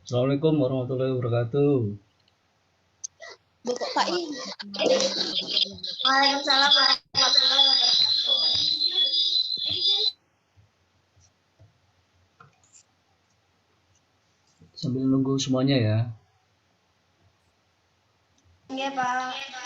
Assalamualaikum warahmatullahi wabarakatuh. Buku Pak ini. Waalaikumsalam warahmatullahi wabarakatuh. Sambil nunggu semuanya ya. Iya, Pak.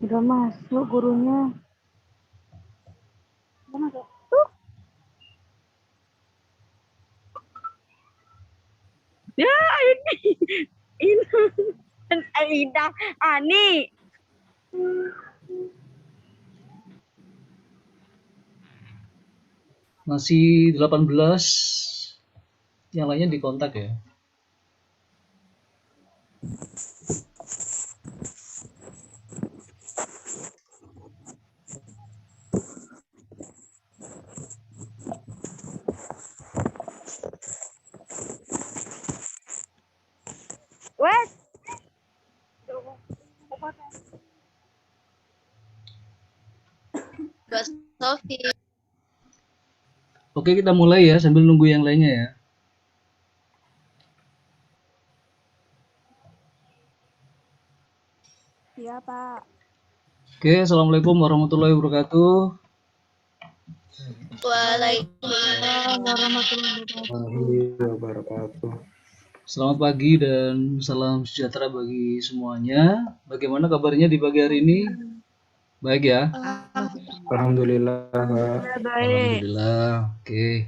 Udah masuk gurunya. Udah masuk. Ya ini Aida Ani. Masih 18. Yang lainnya dikontak ya. Wes. Mbak Sofi. Oke, kita mulai ya sambil nunggu yang lainnya ya. Iya, Pak. Oke, assalamualaikum warahmatullahi wabarakatuh. Waalaikumsalam warahmatullahi wabarakatuh. Selamat pagi dan salam sejahtera bagi semuanya. Bagaimana kabarnya di pagi hari ini? Baik ya? Alhamdulillah. Baik. Alhamdulillah. Oke.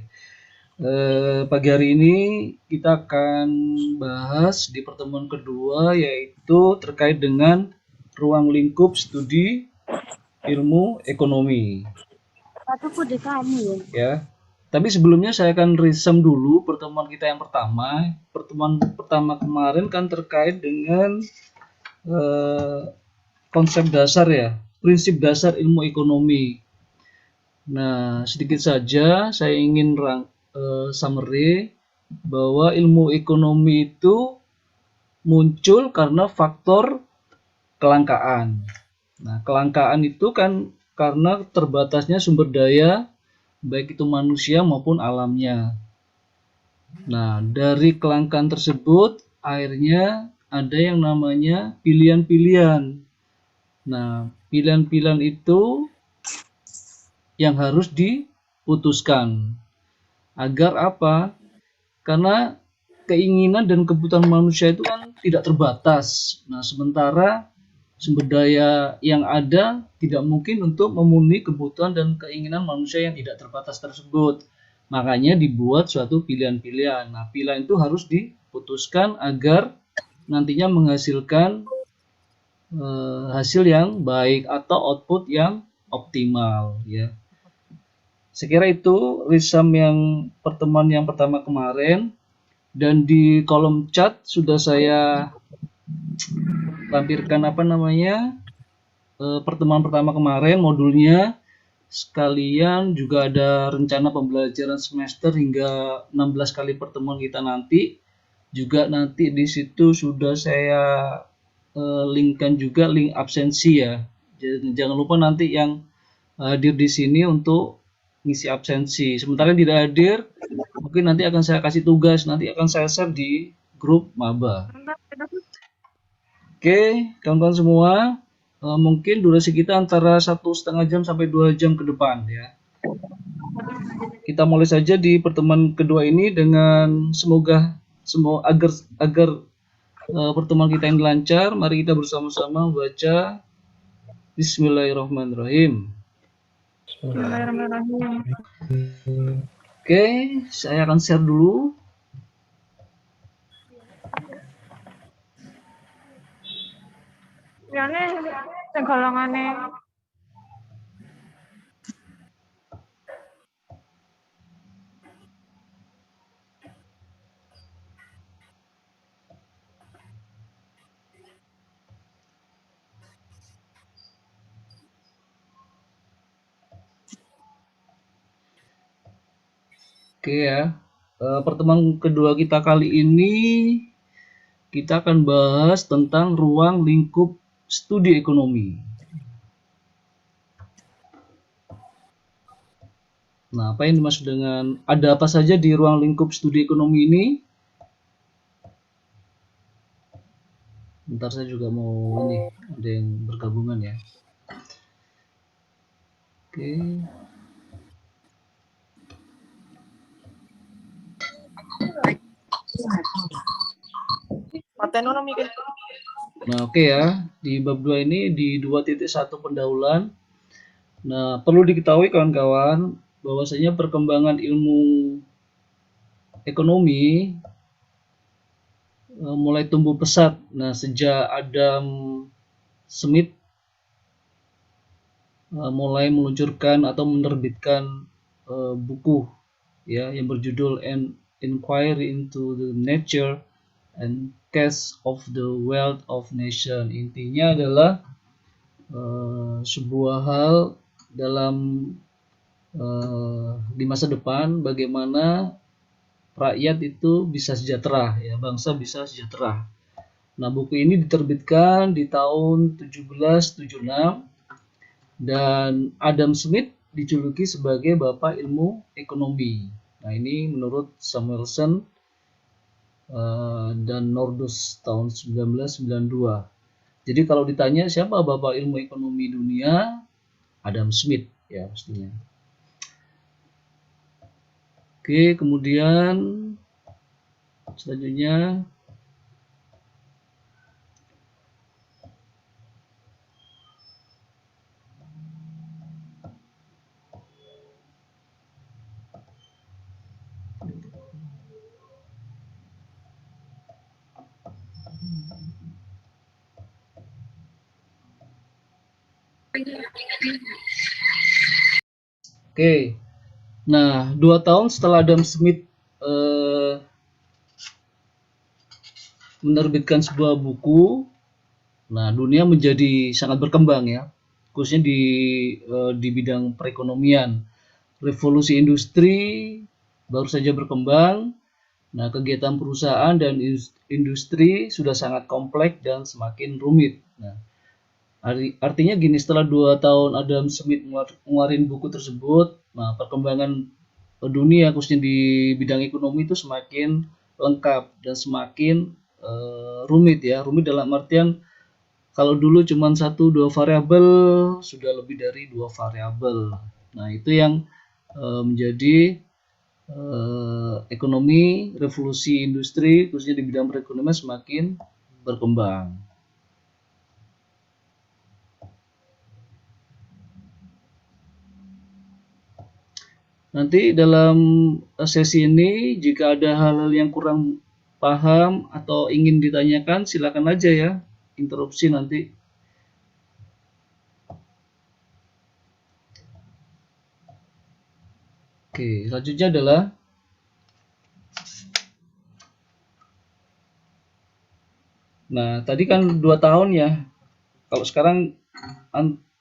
Pagi hari ini kita akan bahas di pertemuan kedua, yaitu terkait dengan ruang lingkup studi ilmu ekonomi. Aku kok di kamu ya. Ya. Tapi sebelumnya saya akan resum dulu pertemuan kita yang pertama. Pertemuan pertama kemarin kan terkait dengan konsep dasar ya, prinsip dasar ilmu ekonomi. Nah, sedikit saja saya ingin summary bahwa ilmu ekonomi itu muncul karena faktor kelangkaan. Nah, kelangkaan itu kan karena terbatasnya sumber daya baik itu manusia maupun alamnya. Nah, dari kelangkaan tersebut akhirnya ada yang namanya pilihan-pilihan. Nah, pilihan-pilihan itu yang harus diputuskan. Agar apa? Karena keinginan dan kebutuhan manusia itu kan tidak terbatas. Nah, sementara sumber daya yang ada tidak mungkin untuk memenuhi kebutuhan dan keinginan manusia yang tidak terbatas tersebut. Makanya dibuat suatu pilihan-pilihan. Nah, pilihan itu harus diputuskan agar nantinya menghasilkan hasil yang baik atau output yang optimal, ya. Sekira itu resum yang pertemuan yang pertama kemarin, dan di kolom chat sudah saya lampirkan pertemuan pertama kemarin modulnya, sekalian juga ada rencana pembelajaran semester hingga 16 kali pertemuan kita nanti. Juga nanti di situ sudah saya linkkan juga link absensi ya. Jadi, jangan lupa nanti yang hadir di sini untuk ngisi absensi. Sementara yang tidak hadir, mungkin nanti akan saya kasih tugas, nanti akan saya share di grup maba. Oke, kawan-kawan semua, mungkin durasi kita antara 1,5 jam sampai 2 jam ke depan ya. Kita mulai saja di pertemuan kedua ini dengan semoga agar pertemuan kita ini lancar. Mari kita bersama-sama membaca Bismillahirrahmanirrahim. Oke, saya akan share dulu. Oke ya, pertemuan kedua kita kali ini kita akan bahas tentang ruang lingkup studi ekonomi. Nah, apa yang dimaksud dengan ada apa saja di ruang lingkup studi ekonomi ini? Bentar, saya juga mau ada yang bergabungan ya. Oke. Nah, oke ya. Di bab 2 ini di 2.1 pendahuluan. Nah, perlu diketahui kawan-kawan bahwasanya perkembangan ilmu ekonomi mulai tumbuh pesat. Nah, sejak Adam Smith mulai meluncurkan atau menerbitkan buku ya yang berjudul An Inquiry into the Nature and Case of the Wealth of Nation. Intinya adalah sebuah hal dalam di masa depan bagaimana rakyat itu bisa sejahtera ya, bangsa bisa sejahtera. Nah, buku ini diterbitkan di tahun 1776 dan Adam Smith dijuluki sebagai bapak ilmu ekonomi. Nah, ini menurut Samuelson dan Nordus tahun 1992. Jadi kalau ditanya siapa bapak ilmu ekonomi dunia, Adam Smith ya pastinya. Oke, kemudian selanjutnya Oke, nah 2 tahun setelah Adam Smith menerbitkan sebuah buku, nah dunia menjadi sangat berkembang ya, khususnya di bidang perekonomian. Revolusi industri baru saja berkembang. Nah, kegiatan perusahaan dan industri sudah sangat kompleks dan semakin rumit. Nah, artinya gini, setelah 2 tahun Adam Smith ngeluarin buku tersebut, nah perkembangan dunia khususnya di bidang ekonomi itu semakin lengkap dan semakin rumit ya. Rumit dalam artian kalau dulu cuma 1-2 variabel, sudah lebih dari 2 variabel. Nah, itu yang menjadi ekonomi, revolusi industri, khususnya di bidang perekonomian semakin berkembang. Nanti dalam sesi ini, jika ada hal-hal yang kurang paham atau ingin ditanyakan, silakan aja ya, interupsi nanti. Oke, selanjutnya adalah tadi kan 2 tahun ya. Kalau sekarang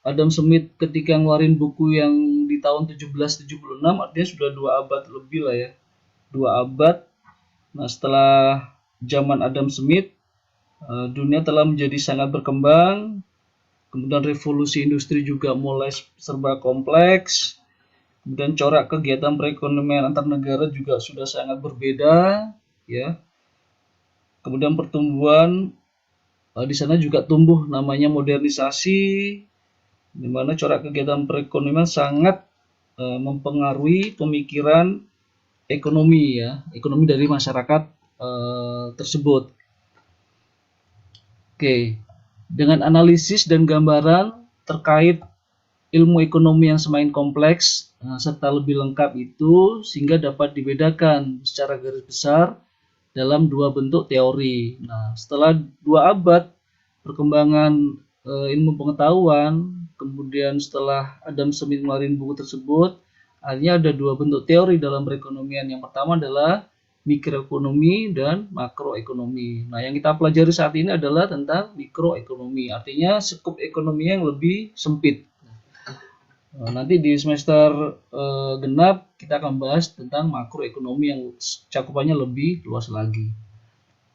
Adam Smith ketika ngeluarin buku yang di tahun 1776, artinya sudah 2 abad lebih lah ya. 2 abad. Nah, setelah zaman Adam Smith, dunia telah menjadi sangat berkembang. Kemudian revolusi industri juga mulai serba kompleks. Kemudian corak kegiatan perekonomian antar negara juga sudah sangat berbeda, ya. Kemudian pertumbuhan di sana juga tumbuh namanya modernisasi, di mana corak kegiatan perekonomian sangat mempengaruhi pemikiran ekonomi ya, ekonomi dari masyarakat tersebut. Oke, dengan analisis dan gambaran terkait ilmu ekonomi yang semakin kompleks serta lebih lengkap itu sehingga dapat dibedakan secara garis besar dalam 2 bentuk teori. Nah, setelah 2 abad perkembangan ilmu pengetahuan, kemudian setelah Adam Smith ngeluarin buku tersebut, akhirnya ada 2 bentuk teori dalam perekonomian. Yang pertama adalah mikroekonomi dan makroekonomi. Nah, yang kita pelajari saat ini adalah tentang mikroekonomi, artinya skup ekonomi yang lebih sempit. Nanti di semester genap kita akan bahas tentang makroekonomi yang cakupannya lebih luas lagi.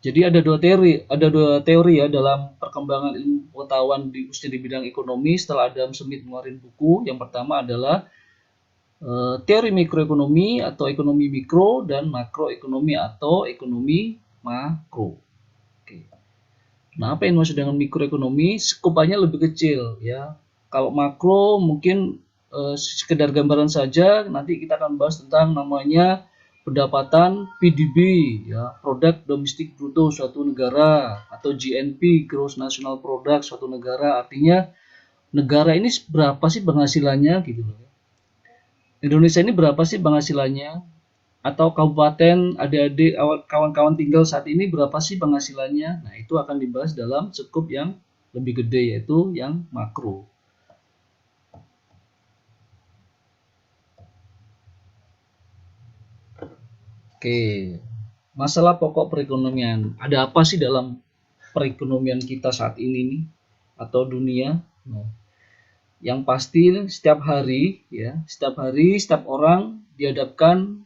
Jadi ada dua teori ya dalam perkembangan ilmu pengetahuan khususnya di bidang ekonomi setelah Adam Smith mengeluarkan buku. Yang pertama adalah teori mikroekonomi atau ekonomi mikro dan makroekonomi atau ekonomi makro. Oke. Nah, apa yang dimaksud dengan mikroekonomi? Skupannya lebih kecil ya. Kalau makro mungkin sekedar gambaran saja. Nanti kita akan bahas tentang namanya pendapatan PDB ya, produk domestik bruto suatu negara, atau GNP, gross national product suatu negara. Artinya negara ini berapa sih penghasilannya gitu loh. Indonesia ini berapa sih penghasilannya? Atau kabupaten, adik-adik, kawan-kawan tinggal saat ini berapa sih penghasilannya? Nah, itu akan dibahas dalam skup yang lebih gede, yaitu yang makro. Oke, masalah pokok perekonomian. Ada apa sih dalam perekonomian kita saat ini nih, atau dunia? Nah, yang pasti setiap hari setiap orang dihadapkan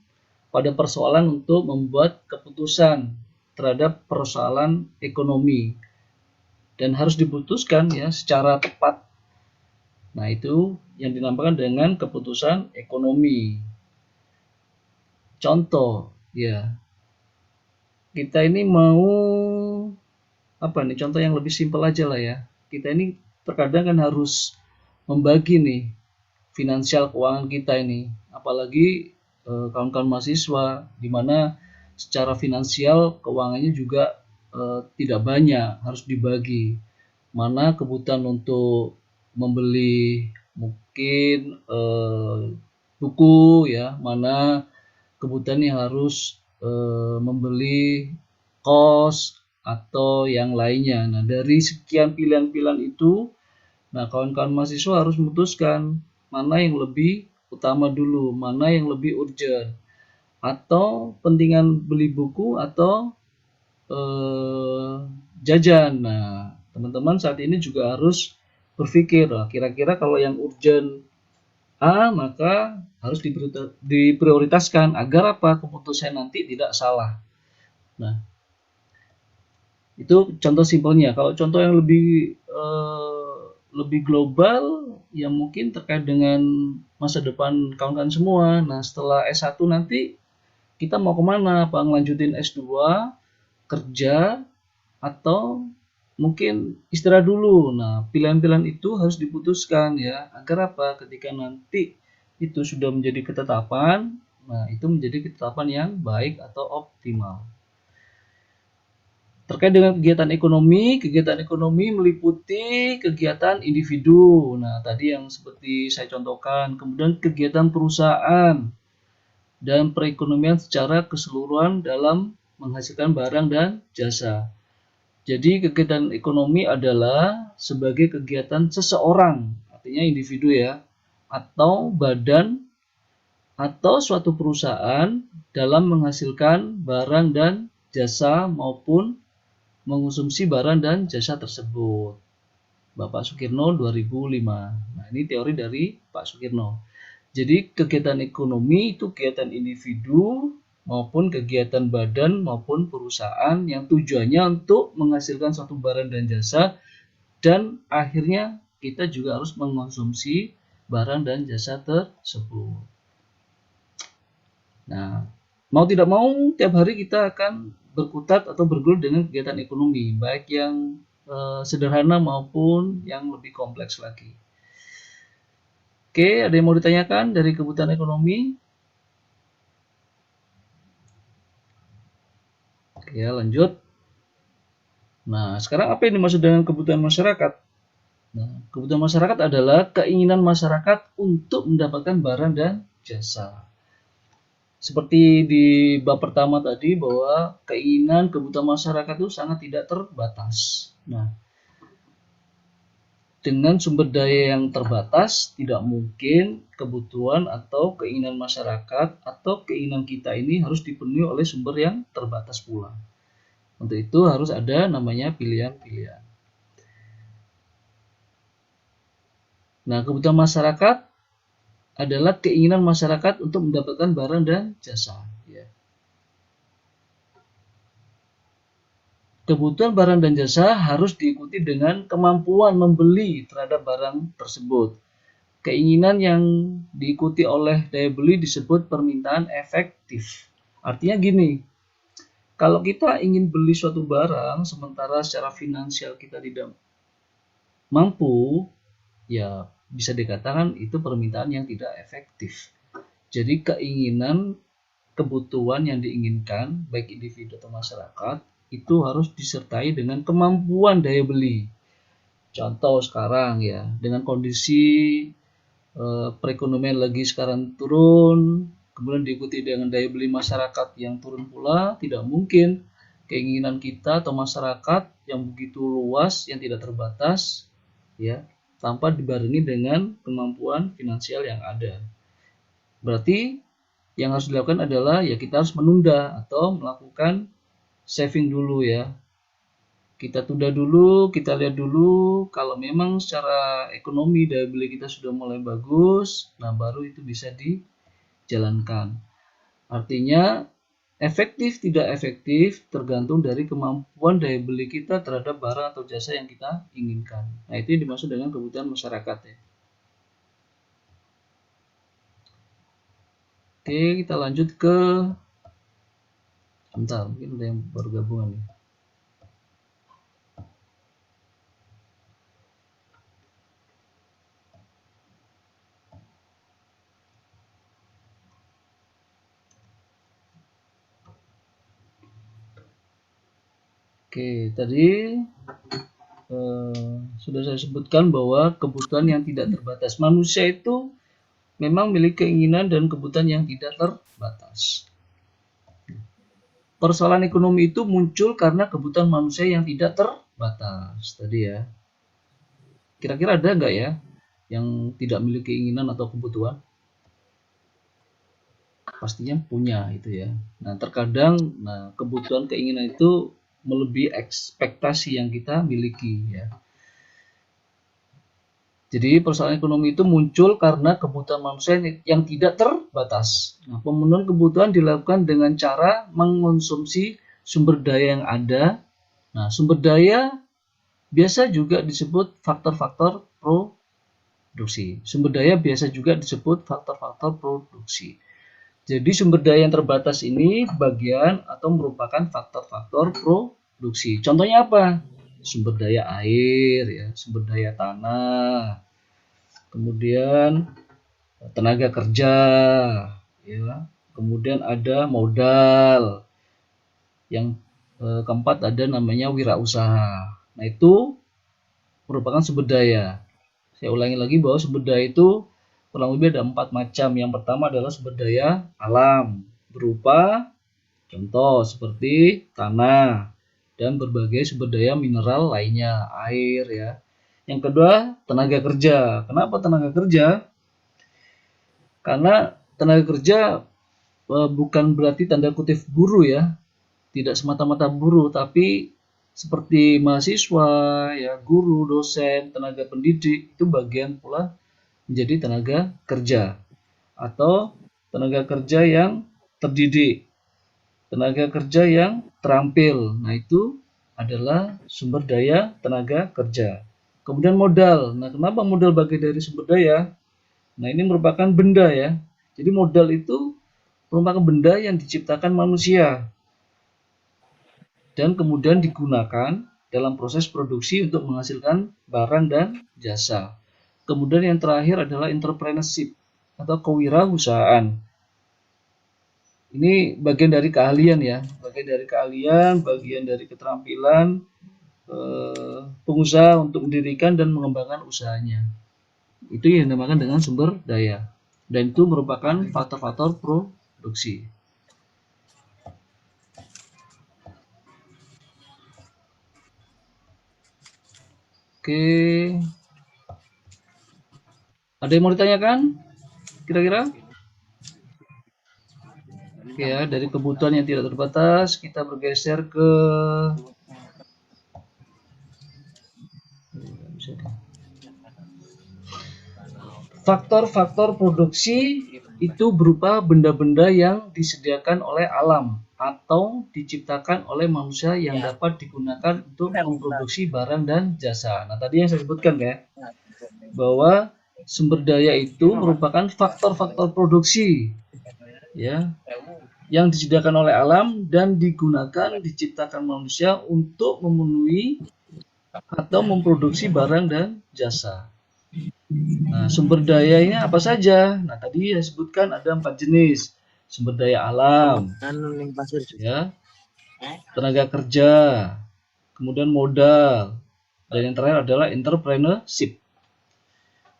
pada persoalan untuk membuat keputusan terhadap persoalan ekonomi dan harus diputuskan ya secara tepat. Nah, itu yang dinamakan dengan keputusan ekonomi. Contoh ya, kita ini mau apa nih, contoh yang lebih simpel aja lah ya. Kita ini terkadang kan harus membagi nih finansial keuangan kita ini, apalagi kawan-kawan mahasiswa, di mana secara finansial keuangannya juga tidak banyak, harus dibagi. Mana kebutuhan untuk membeli mungkin buku ya, mana kebutuhan yang harus membeli kos atau yang lainnya. Nah, dari sekian pilihan-pilihan itu, nah kawan-kawan mahasiswa harus memutuskan mana yang lebih utama dulu, mana yang lebih urgent, atau pentingan beli buku atau jajan. Nah, teman-teman saat ini juga harus berpikir, kira-kira kalau yang urgent A, maka harus diprioritaskan agar apa? Keputusan nanti tidak salah. Nah, itu contoh simpelnya. Kalau contoh yang lebih global, ya mungkin terkait dengan masa depan kawan-kawan semua. Nah, setelah S1 nanti kita mau kemana? Apa ngelanjutin S2, kerja, atau mungkin istirahat dulu. Nah, pilihan-pilihan itu harus diputuskan ya, agar apa? Ketika nanti itu sudah menjadi ketetapan, Nah, itu menjadi ketetapan yang baik atau optimal. Terkait dengan kegiatan ekonomi meliputi kegiatan individu. Nah, tadi yang seperti saya contohkan, kemudian kegiatan perusahaan dan perekonomian secara keseluruhan dalam menghasilkan barang dan jasa. Jadi kegiatan ekonomi adalah sebagai kegiatan seseorang, artinya individu ya, atau badan atau suatu perusahaan dalam menghasilkan barang dan jasa maupun mengonsumsi barang dan jasa tersebut. Bapak Sukirno 2005. Nah, ini teori dari Pak Sukirno. Jadi kegiatan ekonomi itu kegiatan individu maupun kegiatan badan maupun perusahaan yang tujuannya untuk menghasilkan suatu barang dan jasa, dan akhirnya kita juga harus mengonsumsi barang dan jasa tersebut. Nah, mau tidak mau tiap hari kita akan berkutat atau bergelut dengan kegiatan ekonomi, baik yang sederhana maupun yang lebih kompleks lagi. Oke, ada yang mau ditanyakan dari kebutuhan ekonomi? Oke, lanjut. Nah, sekarang apa yang dimaksud dengan kebutuhan masyarakat? Nah, kebutuhan masyarakat adalah keinginan masyarakat untuk mendapatkan barang dan jasa. Seperti di bab pertama tadi, bahwa keinginan kebutuhan masyarakat itu sangat tidak terbatas. Nah, dengan sumber daya yang terbatas, tidak mungkin kebutuhan atau keinginan masyarakat atau keinginan kita ini harus dipenuhi oleh sumber yang terbatas pula. Untuk itu harus ada namanya pilihan-pilihan. Nah, kebutuhan masyarakat adalah keinginan masyarakat untuk mendapatkan barang dan jasa. Ya. Kebutuhan barang dan jasa harus diikuti dengan kemampuan membeli terhadap barang tersebut. Keinginan yang diikuti oleh daya beli disebut permintaan efektif. Artinya gini, kalau kita ingin beli suatu barang sementara secara finansial kita tidak mampu, ya bisa dikatakan itu permintaan yang tidak efektif. Jadi keinginan, kebutuhan yang diinginkan baik individu atau masyarakat itu harus disertai dengan kemampuan daya beli. Contoh sekarang ya, dengan kondisi perekonomian lagi sekarang turun, kemudian diikuti dengan daya beli masyarakat yang turun pula, tidak mungkin keinginan kita atau masyarakat yang begitu luas, yang tidak terbatas, ya, tanpa dibarengi dengan kemampuan finansial yang ada. Berarti yang harus dilakukan adalah ya kita harus menunda atau melakukan saving dulu ya. Kita tunda dulu, kita lihat dulu kalau memang secara ekonomi daya beli kita sudah mulai bagus, nah baru itu bisa dijalankan. Artinya efektif tidak efektif tergantung dari kemampuan daya beli kita terhadap barang atau jasa yang kita inginkan. Nah, itu yang dimaksud dengan kebutuhan masyarakat ya. Oke, kita lanjut ke sebentar, mungkin ada yang baru gabungan nih. Oke, tadi sudah saya sebutkan bahwa kebutuhan yang tidak terbatas. Manusia itu memang memiliki keinginan dan kebutuhan yang tidak terbatas. Persoalan ekonomi itu muncul karena kebutuhan manusia yang tidak terbatas. Tadi ya. Kira-kira ada nggak ya yang tidak memiliki keinginan atau kebutuhan? Pastinya punya itu ya. Nah, terkadang kebutuhan keinginan itu melebihi ekspektasi yang kita miliki ya. Jadi persoalan ekonomi itu muncul karena kebutuhan manusia yang tidak terbatas. Nah, pemenuhan kebutuhan dilakukan dengan cara mengonsumsi sumber daya yang ada. Nah, sumber daya biasa juga disebut faktor-faktor produksi. Sumber daya biasa juga disebut faktor-faktor produksi. Jadi sumber daya yang terbatas ini bagian atau merupakan faktor-faktor produksi. Contohnya apa? Sumber daya air, ya, sumber daya tanah, kemudian tenaga kerja, ya, kemudian ada modal. Yang keempat ada namanya wirausaha. Nah, itu merupakan sumber daya. Saya ulangi lagi bahwa sumber daya itu kurang lebih ada 4 macam. Yang pertama adalah sumber daya alam, berupa contoh seperti tanah dan berbagai sumber daya mineral lainnya, air ya. Yang kedua, tenaga kerja. Kenapa tenaga kerja? Karena tenaga kerja bukan berarti tanda kutip buruh ya. Tidak semata-mata buruh, tapi seperti mahasiswa, ya, guru, dosen, tenaga pendidik itu bagian pula menjadi tenaga kerja atau tenaga kerja yang terdidik, tenaga kerja yang terampil. Nah, itu adalah sumber daya tenaga kerja. Kemudian modal. Nah, kenapa modal bagian dari sumber daya? Nah, ini merupakan benda ya. Jadi modal itu merupakan benda yang diciptakan manusia dan kemudian digunakan dalam proses produksi untuk menghasilkan barang dan jasa. Kemudian yang terakhir adalah entrepreneurship atau kewirausahaan. Ini bagian dari keahlian ya, bagian dari keterampilan pengusaha untuk mendirikan dan mengembangkan usahanya. Itu yang dinamakan dengan sumber daya. Dan itu merupakan faktor-faktor produksi. Oke. Ada yang mau ditanyakan? Kira-kira? Oke ya, dari kebutuhan yang tidak terbatas, kita bergeser ke faktor-faktor produksi itu berupa benda-benda yang disediakan oleh alam atau diciptakan oleh manusia yang dapat digunakan untuk memproduksi barang dan jasa. Nah, tadi yang saya sebutkan ya, bahwa sumber daya itu merupakan faktor-faktor produksi ya yang disediakan oleh alam dan digunakan diciptakan manusia untuk memenuhi atau memproduksi barang dan jasa. Nah, sumber dayanya apa saja? Nah, tadi saya sebutkan ada 4 jenis. Sumber daya alam, ya, tenaga kerja, kemudian modal, dan yang terakhir adalah entrepreneurship.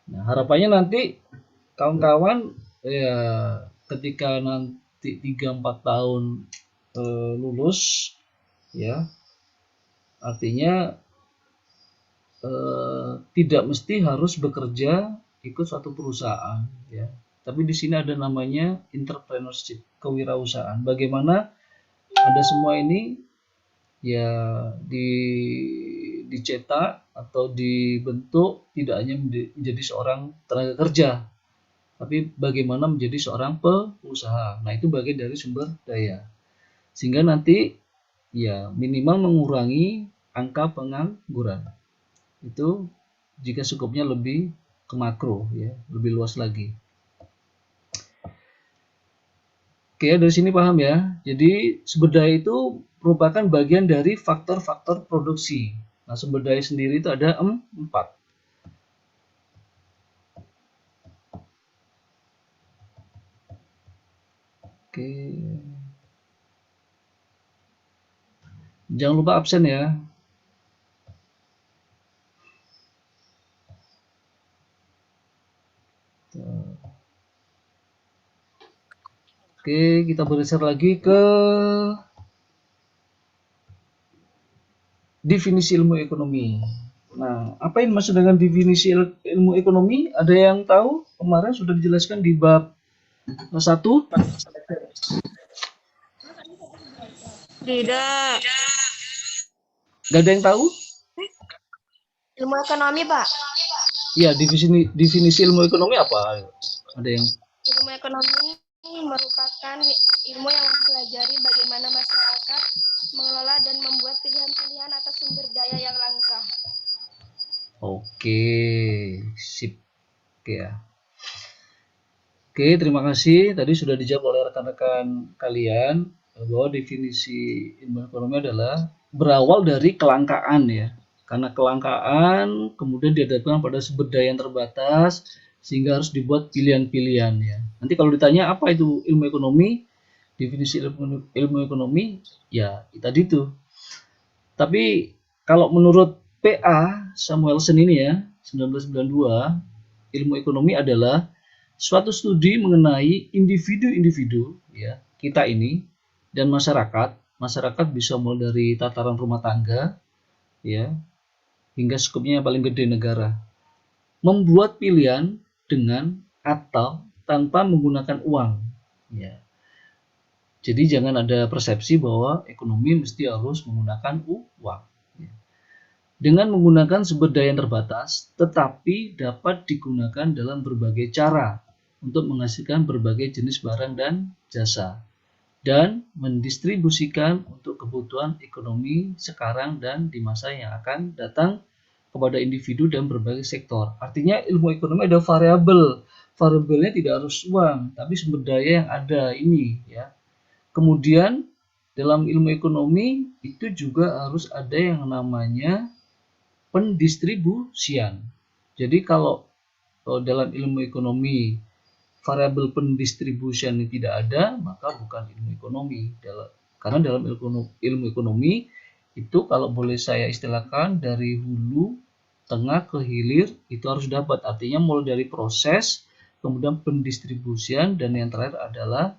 Nah, harapannya nanti kawan-kawan ya ketika nanti 3-4 tahun lulus ya, artinya tidak mesti harus bekerja ikut suatu perusahaan ya. Tapi di sini ada namanya entrepreneurship, kewirausahaan. Bagaimana Anda semua ini ya dicetak atau dibentuk tidak hanya menjadi seorang tenaga kerja, tapi bagaimana menjadi seorang pengusaha. Nah, itu bagian dari sumber daya. Sehingga nanti ya minimal mengurangi angka pengangguran. Itu jika skupnya lebih ke makro ya, lebih luas lagi. Oke, dari sini paham ya. Jadi sumber daya itu merupakan bagian dari faktor-faktor produksi. Nah, sumber daya sendiri itu ada 4. Oke. Jangan lupa absen ya. Oke, kita bergeser lagi ke definisi ilmu ekonomi. Nah, apa yang dimaksud dengan definisi ilmu ekonomi? Ada yang tahu? Kemarin sudah dijelaskan di bab 1. Tidak. Gak ada yang tahu? Ilmu ekonomi, Pak. Ya, definisi ilmu ekonomi apa? Ada yang? Ilmu ekonomi merupakan ilmu yang mempelajari bagaimana masyarakat mengelola dan membuat pilihan-pilihan atas sumber daya yang langka. Oke, sip. Oke ya. Oke, terima kasih. Tadi sudah dijawab oleh rekan-rekan kalian bahwa definisi ilmu ekonomi adalah berawal dari kelangkaan ya. Karena kelangkaan kemudian dihadapkan pada sumber daya yang terbatas sehingga harus dibuat pilihan-pilihan ya. Nanti kalau ditanya apa itu ilmu ekonomi, Definisi ilmu ekonomi ya tadi itu. Tapi kalau menurut PA Samuelson ini ya, 1992, ilmu ekonomi adalah suatu studi mengenai individu-individu ya, kita ini dan masyarakat. Masyarakat bisa mulai dari tataran rumah tangga ya, hingga skupnya yang paling gede negara. Membuat pilihan dengan atau tanpa menggunakan uang ya. Jadi jangan ada persepsi bahwa ekonomi mesti harus menggunakan uang. Dengan menggunakan sumber daya yang terbatas, tetapi dapat digunakan dalam berbagai cara untuk menghasilkan berbagai jenis barang dan jasa, dan mendistribusikan untuk kebutuhan ekonomi sekarang dan di masa yang akan datang kepada individu dan berbagai sektor. Artinya ilmu ekonomi ada variabel. Variabelnya tidak harus uang, tapi sumber daya yang ada ini ya. Kemudian dalam ilmu ekonomi itu juga harus ada yang namanya pendistribusian. Jadi kalau dalam ilmu ekonomi variabel pendistribusian ini tidak ada, maka bukan ilmu ekonomi. Karena dalam ilmu ekonomi itu kalau boleh saya istilahkan dari hulu, tengah ke hilir itu harus dapat. Artinya mulai dari proses, kemudian pendistribusian, dan yang terakhir adalah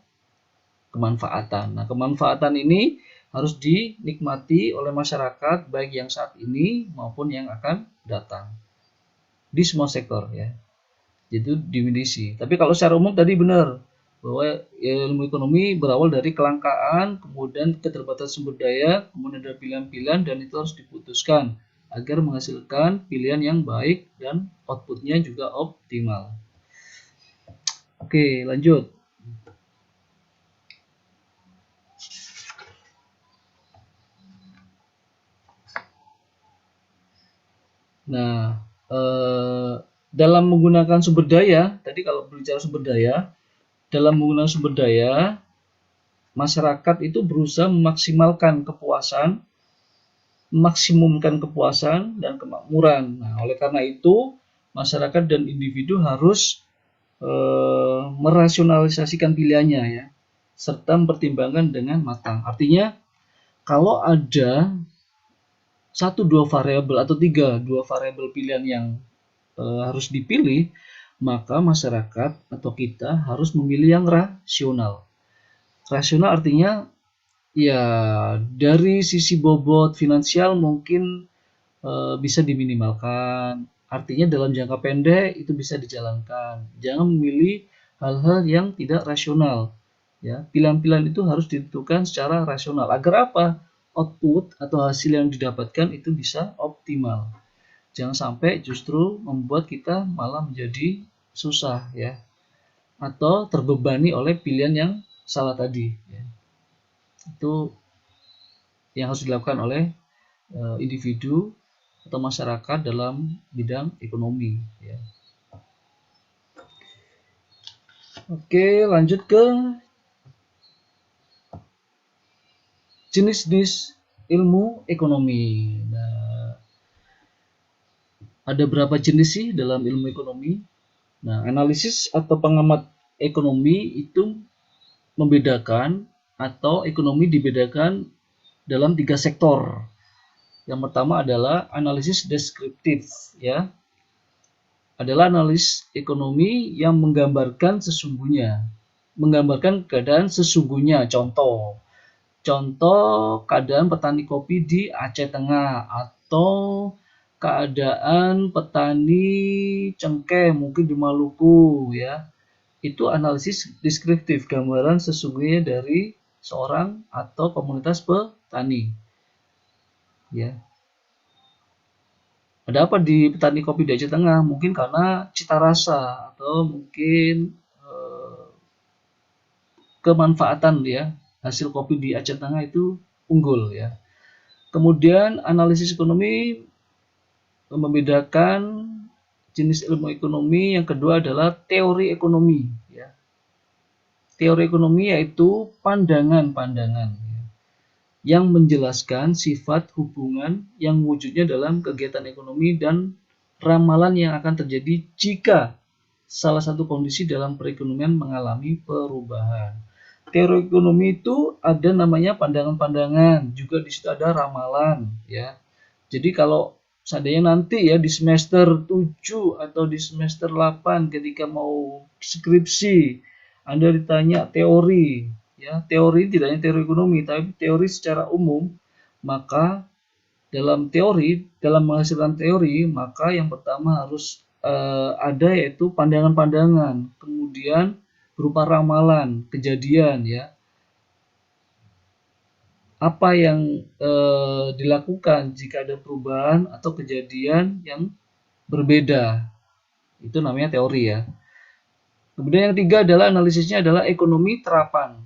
kemanfaatan. Nah, kemanfaatan ini harus dinikmati oleh masyarakat baik yang saat ini maupun yang akan datang di semua sektor ya. Itu definisi. Tapi kalau secara umum tadi benar bahwa ilmu ekonomi berawal dari kelangkaan, kemudian keterbatasan sumber daya, kemudian ada pilihan-pilihan dan itu harus diputuskan agar menghasilkan pilihan yang baik dan outputnya juga optimal. Oke, lanjut. Nah, dalam menggunakan sumber daya, tadi kalau berbicara sumber daya, dalam menggunakan sumber daya, masyarakat itu berusaha memaksimalkan kepuasan, maksimumkan kepuasan dan kemakmuran. Nah, oleh karena itu, masyarakat dan individu harus merasionalisasikan pilihannya ya, serta mempertimbangkan dengan matang. Artinya, kalau ada dua variabel atau dua variabel pilihan yang harus dipilih, maka masyarakat atau kita harus memilih yang rasional. Rasional artinya ya dari sisi bobot finansial mungkin bisa diminimalkan. Artinya dalam jangka pendek itu bisa dijalankan. Jangan memilih hal-hal yang tidak rasional. Ya, pilihan-pilihan itu harus ditentukan secara rasional. Agar apa? Output atau hasil yang didapatkan itu bisa optimal. Jangan sampai justru membuat kita malah menjadi susah ya, atau terbebani oleh pilihan yang salah tadi ya. Itu yang harus dilakukan oleh individu atau masyarakat dalam bidang ekonomi ya. Oke, lanjut ke jenis-jenis ilmu ekonomi. Nah, ada berapa jenis sih dalam ilmu ekonomi? Nah, analisis atau pengamat ekonomi itu membedakan atau ekonomi dibedakan dalam 3 sektor. Yang pertama adalah analisis deskriptif ya. Adalah analis ekonomi yang menggambarkan sesungguhnya, menggambarkan keadaan sesungguhnya. Contoh keadaan petani kopi di Aceh Tengah atau keadaan petani cengkeh mungkin di Maluku ya. Itu analisis deskriptif, gambaran sesungguhnya dari seorang atau komunitas petani. Ya. Ada apa di petani kopi di Aceh Tengah? Mungkin karena cita rasa atau mungkin kemanfaatan ya. Hasil kopi di Aceh Tengah itu unggul ya. Kemudian analisis ekonomi membedakan jenis ilmu ekonomi. Yang kedua adalah teori ekonomi ya. Teori ekonomi yaitu pandangan-pandangan ya, yang menjelaskan sifat hubungan yang wujudnya dalam kegiatan ekonomi dan ramalan yang akan terjadi jika salah satu kondisi dalam perekonomian mengalami perubahan. teori ekonomi itu ada namanya pandangan-pandangan, juga di situ ada ramalan ya. Jadi kalau seandainya nanti ya di semester 7 atau di semester 8 ketika mau skripsi Anda ditanya teori ya, teori tidak hanya teori ekonomi tapi teori secara umum, maka dalam menghasilkan teori maka yang pertama harus ada yaitu pandangan-pandangan, kemudian berupa ramalan, kejadian ya. Apa yang dilakukan jika ada perubahan atau kejadian yang berbeda. Itu namanya teori ya. Kemudian yang ketiga adalah analisisnya adalah ekonomi terapan.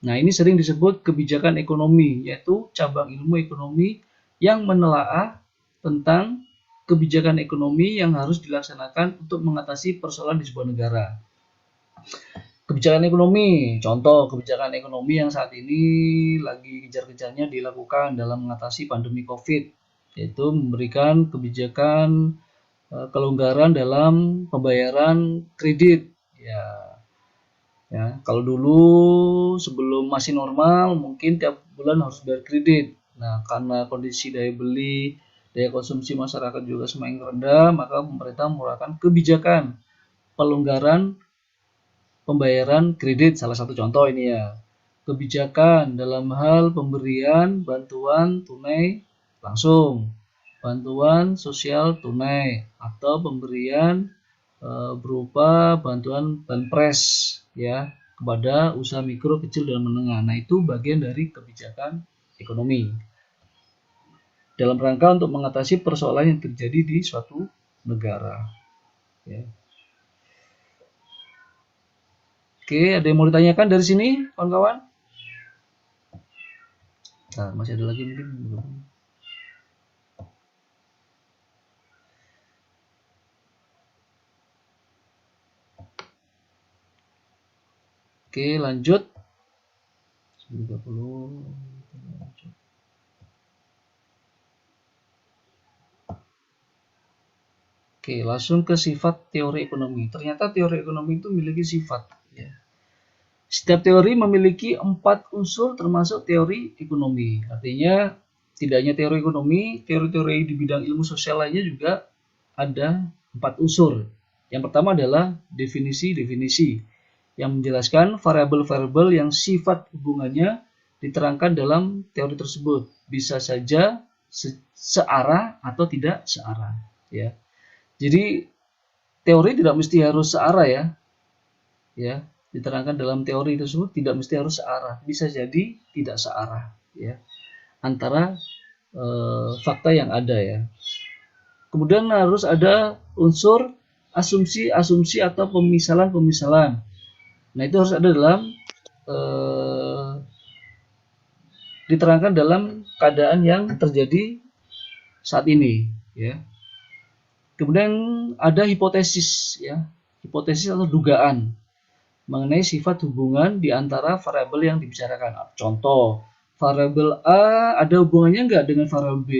Nah, ini sering disebut kebijakan ekonomi, yaitu cabang ilmu ekonomi yang menelaah tentang kebijakan ekonomi yang harus dilaksanakan untuk mengatasi persoalan di sebuah negara. Kebijakan ekonomi, contoh kebijakan ekonomi yang saat ini lagi kejar-kejarnya dilakukan dalam mengatasi pandemi COVID, yaitu memberikan kebijakan kelonggaran dalam pembayaran kredit. Ya, kalau dulu sebelum masih normal mungkin tiap bulan harus bayar kredit. Nah, karena kondisi daya beli, daya konsumsi masyarakat juga semakin rendah, maka pemerintah mengeluarkan kebijakan pelonggaran pembayaran kredit, salah satu contoh ini ya. Kebijakan dalam hal pemberian bantuan tunai langsung, bantuan sosial tunai, atau pemberian berupa bantuan banpres ya kepada usaha mikro, kecil dan menengah. Nah, itu bagian dari kebijakan ekonomi dalam rangka untuk mengatasi persoalan yang terjadi di suatu negara. Ya. Oke, ada yang mau ditanyakan dari sini, kawan-kawan? Nah, masih ada lagi mungkin. Oke, lanjut. 30. Oke, langsung ke sifat teori ekonomi. Ternyata teori ekonomi itu memiliki sifat. Ya. Setiap teori memiliki 4 unsur termasuk teori ekonomi. Artinya tidak hanya teori ekonomi, teori-teori di bidang ilmu sosial lainnya juga ada 4 unsur. Yang pertama adalah definisi-definisi yang menjelaskan variabel-variabel yang sifat hubungannya diterangkan dalam teori tersebut. Bisa saja searah atau tidak searah. Ya. Jadi teori tidak mesti harus searah ya. Ya, diterangkan dalam teori tersebut tidak mesti harus searah, bisa jadi tidak searah ya antara fakta yang ada ya. Kemudian harus ada unsur asumsi-asumsi atau pemisalan-pemisalan. Nah, itu harus ada dalam diterangkan dalam keadaan yang terjadi saat ini ya. Kemudian ada hipotesis ya, hipotesis atau dugaan mengenai sifat hubungan di antara variabel yang dibicarakan. Contoh, variabel A ada hubungannya nggak dengan variabel B?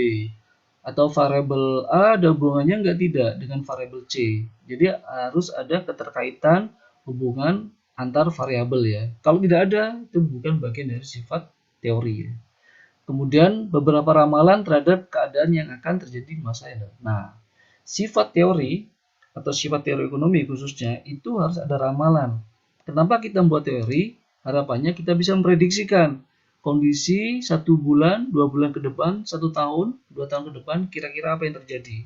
Atau variabel A ada hubungannya nggak tidak dengan variabel C? Jadi harus ada keterkaitan hubungan antar variabel ya. Kalau tidak ada, itu bukan bagian dari sifat teori ya. Kemudian beberapa ramalan terhadap keadaan yang akan terjadi di masa yang datang. Nah, sifat teori atau sifat teori ekonomi khususnya itu harus ada ramalan. Kenapa kita membuat teori? Harapannya kita bisa memprediksikan kondisi 1 bulan, 2 bulan ke depan, 1 tahun, 2 tahun ke depan, kira-kira apa yang terjadi.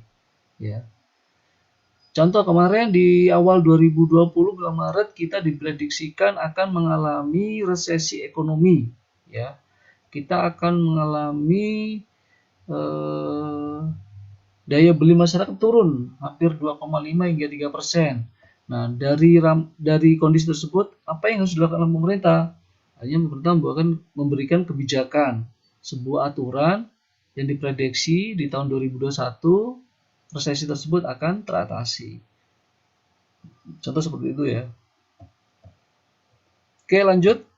Ya. Contoh kemarin di awal 2020 bulan Maret kita diprediksikan akan mengalami resesi ekonomi. Ya, kita akan mengalami daya beli masyarakat turun hampir 2,5 hingga 3%. Nah, dari kondisi tersebut, apa yang harus dilakukan oleh pemerintah? Hanya pemerintah memberikan kebijakan, sebuah aturan yang diprediksi di tahun 2021 resesi tersebut akan teratasi. Contoh seperti itu ya. Oke, lanjut.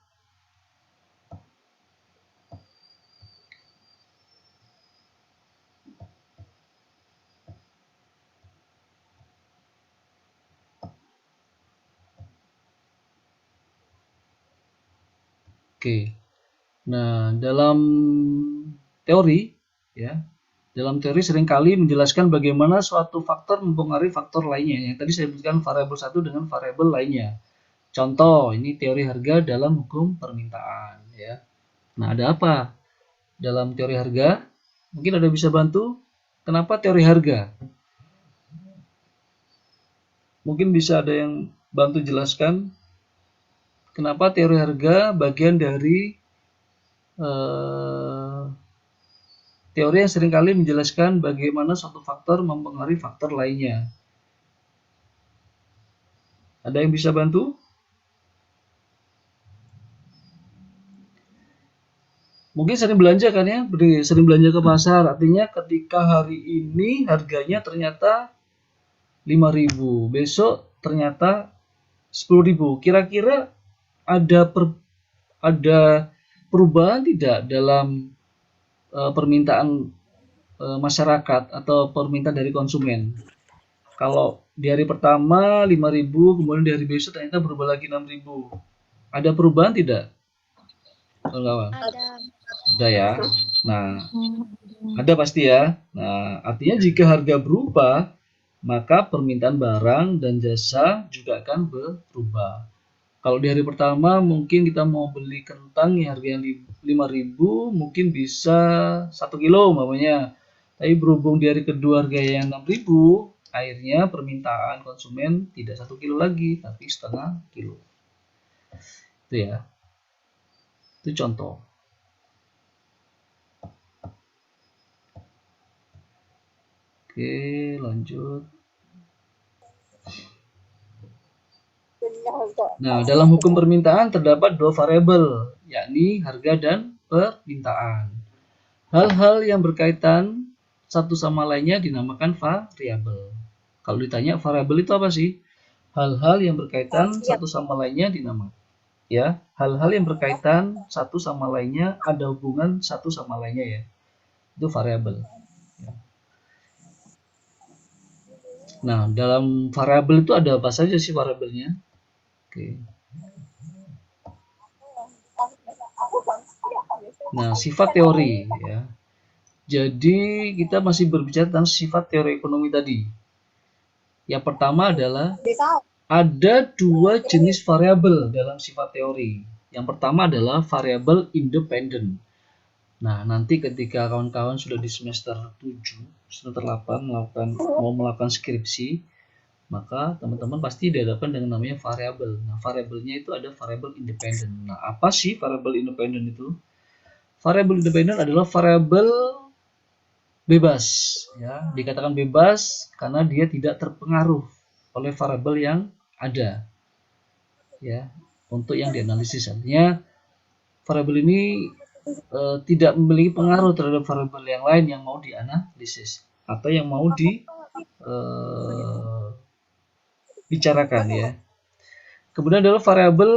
Oke. Nah, dalam teori ya, dalam teori seringkali menjelaskan bagaimana suatu faktor mempengaruhi faktor lainnya. Yang tadi saya sebutkan variabel satu dengan variabel lainnya. Contoh, ini teori harga dalam hukum permintaan ya. Nah, ada apa dalam teori harga? Mungkin ada bisa bantu? Kenapa teori harga? Mungkin bisa ada yang bantu jelaskan kenapa teori harga bagian dari teori yang seringkali menjelaskan bagaimana suatu faktor mempengaruhi faktor lainnya. Ada yang bisa bantu? Mungkin sering belanja kan ya, sering belanja ke pasar. Artinya ketika hari ini harganya ternyata 5.000, besok ternyata 10.000. Kira-kira ada perubahan tidak dalam permintaan masyarakat atau permintaan dari konsumen? Kalau di hari pertama 5.000, kemudian di hari besok ternyata berubah lagi 6.000. Ada perubahan tidak? Kawan-kawan? Ada ya. Nah, ada pasti ya. Nah, artinya jika harga berubah, maka permintaan barang dan jasa juga akan berubah. Kalau di hari pertama mungkin kita mau beli kentang yang harganya 5.000, mungkin bisa 1 kilo umpamanya. Tapi berhubung di hari kedua harganya 6.000, akhirnya permintaan konsumen tidak 1 kilo lagi, tapi setengah kilo. Itu ya. Itu contoh. Oke, lanjut. Nah, dalam hukum permintaan terdapat dua variabel, yakni harga dan permintaan. Hal-hal yang berkaitan satu sama lainnya dinamakan variabel. Kalau ditanya variabel itu apa sih? Hal-hal yang berkaitan satu sama lainnya dinamakan. Ya, hal-hal yang berkaitan satu sama lainnya, ada hubungan satu sama lainnya ya. Itu variabel. Nah, dalam variabel itu ada apa saja sih variabelnya? Oke. Nah, sifat teori ya. Jadi kita masih berbicara tentang sifat teori ekonomi tadi. Yang pertama adalah ada dua jenis variabel dalam sifat teori. Yang pertama adalah variabel independen. Nah, nanti ketika kawan-kawan sudah di semester 7, semester 8 mau melakukan skripsi, maka teman-teman pasti dihadapkan dengan namanya variabel. Nah, variabelnya itu ada variabel independen. Nah, apa sih variabel independen itu? Variabel independen adalah variabel bebas, ya. Dikatakan bebas karena dia tidak terpengaruh oleh variabel yang ada, ya. Untuk yang dianalisis, artinya variabel ini tidak memiliki pengaruh terhadap variabel yang lain yang mau dianalisis atau yang mau dibicarakan ya. Kemudian adalah variabel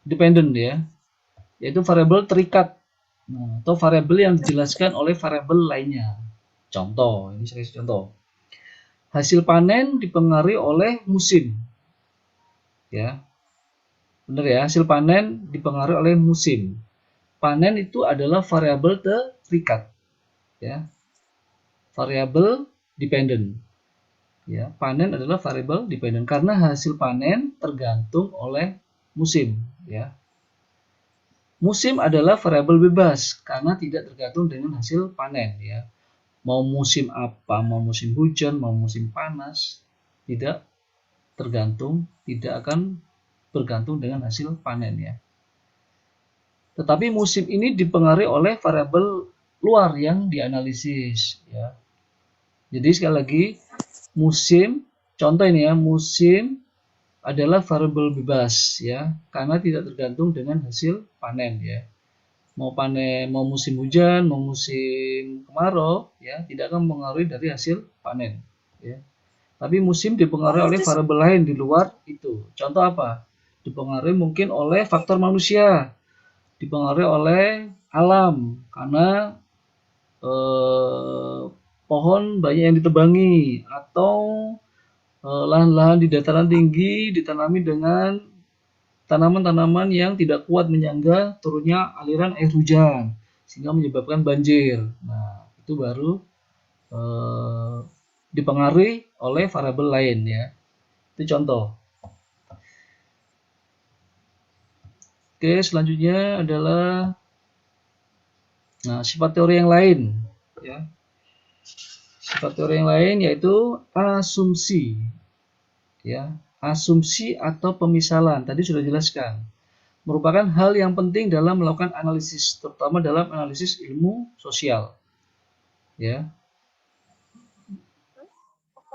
dependent ya, yaitu variabel terikat atau variabel yang dijelaskan oleh variabel lainnya. Contoh, ini saya contoh. Hasil panen dipengaruhi oleh musim. Ya. Benar ya, hasil panen dipengaruhi oleh musim. Panen itu adalah variabel terikat, ya, variabel dependent, ya. Panen adalah variabel dependent karena hasil panen tergantung oleh musim, ya. Musim adalah variabel bebas karena tidak tergantung dengan hasil panen, ya. Mau musim apa, mau musim hujan, mau musim panas, tidak akan bergantung dengan hasil panen, ya. Tetapi musim ini dipengaruhi oleh variabel luar yang dianalisis, ya. Jadi sekali lagi, musim, contoh ini ya, musim adalah variabel bebas ya, karena tidak tergantung dengan hasil panen ya. Mau panen, mau musim hujan, mau musim kemarau ya, tidak akan mempengaruhi dari hasil panen ya. Tapi musim dipengaruhi oleh variabel lain di luar itu. Contoh apa? Dipengaruhi mungkin oleh faktor manusia, dipengaruhi oleh alam karena pohon banyak yang ditebangi atau lahan-lahan di dataran tinggi ditanami dengan tanaman-tanaman yang tidak kuat menyangga turunnya aliran air hujan sehingga menyebabkan banjir. Nah, itu baru dipengaruhi oleh variabel lain ya. Itu contoh. Oke, selanjutnya adalah sifat teori yang lain ya. Sifat teori yang lain yaitu asumsi. Ya, asumsi atau pemisalan tadi sudah jelaskan. Merupakan hal yang penting dalam melakukan analisis, terutama dalam analisis ilmu sosial. Ya.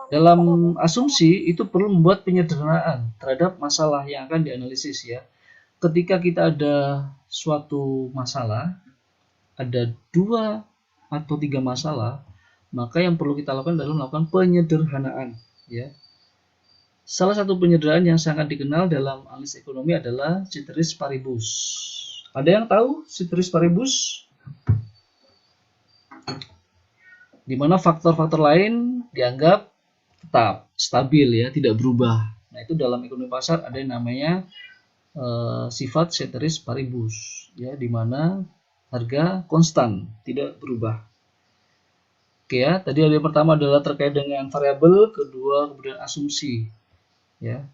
Dalam asumsi itu perlu membuat penyederhanaan terhadap masalah yang akan dianalisis ya. Ketika kita ada suatu masalah, ada 2 atau 3 masalah, maka yang perlu kita lakukan adalah melakukan penyederhanaan ya. Salah satu penyederhanaan yang sangat dikenal dalam analisis ekonomi adalah ceteris paribus. Ada yang tahu ceteris paribus? Di mana faktor-faktor lain dianggap tetap stabil ya, tidak berubah. Nah, itu dalam ekonomi pasar ada yang namanya sifat ceteris paribus ya, di mana harga konstan, tidak berubah. Oke ya, tadi yang pertama adalah terkait dengan variabel, kedua kemudian asumsi ya.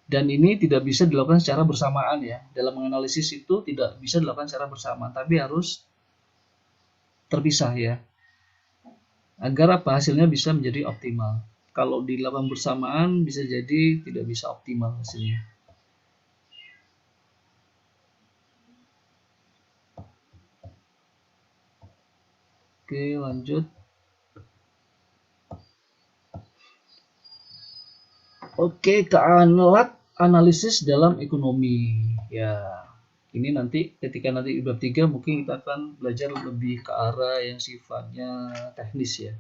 Dan ini tidak bisa dilakukan secara bersamaan ya. Dalam menganalisis itu tidak bisa dilakukan secara bersamaan, tapi harus terpisah ya. Agar hasilnya bisa menjadi optimal. Kalau dilakukan bersamaan bisa jadi tidak bisa optimal hasilnya. Oke, lanjut. Oke, ke alat analisis dalam ekonomi. Ya, ini nanti ketika nanti bab 3 mungkin kita akan belajar lebih ke arah yang sifatnya teknis ya.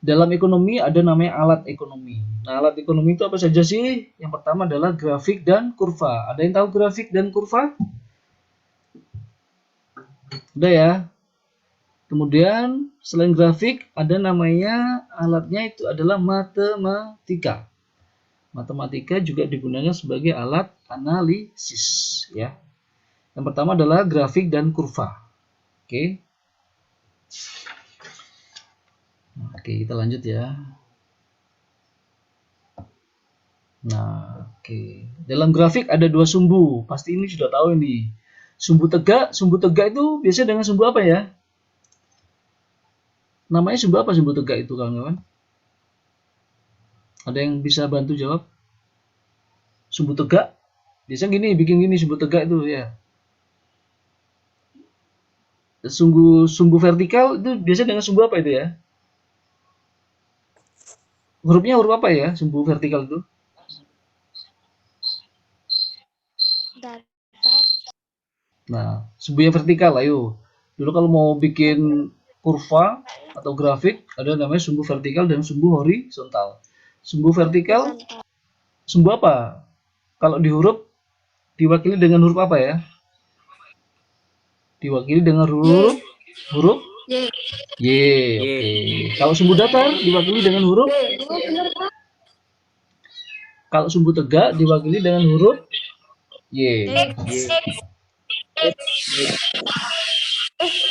Dalam ekonomi ada namanya alat ekonomi. Nah, alat ekonomi itu apa saja sih? Yang pertama adalah grafik dan kurva. Ada yang tahu grafik dan kurva? Udah ya. Kemudian selain grafik ada namanya alatnya itu adalah matematika. Matematika juga digunakan sebagai alat analisis ya. Yang pertama adalah grafik dan kurva. Oke. Oke, kita lanjut ya. Nah, oke. Dalam grafik ada 2 sumbu. Pasti ini sudah tahu ini. Sumbu tegak itu biasanya dengan sumbu apa ya? Namanya sumbu apa sumbu tegak itu, kawan-kawan? Ada yang bisa bantu jawab? Sumbu tegak? Biasanya gini, bikin gini sumbu tegak itu ya. Sumbu vertikal itu biasanya dengan sumbu apa itu ya? Hurufnya huruf apa ya sumbu vertikal itu? Datar. Nah, sumbu yang vertikal, ayo. Dulu kalau mau bikin kurva atau grafik, ada namanya sumbu vertikal dan sumbu horizontal. Sumbu vertikal, sumbu apa? Kalau di huruf, diwakili dengan huruf apa ya? Diwakili dengan huruf Y. Y. Oke. Kalau sumbu datar, diwakili dengan huruf. Kalau sumbu tegak, diwakili dengan huruf Y.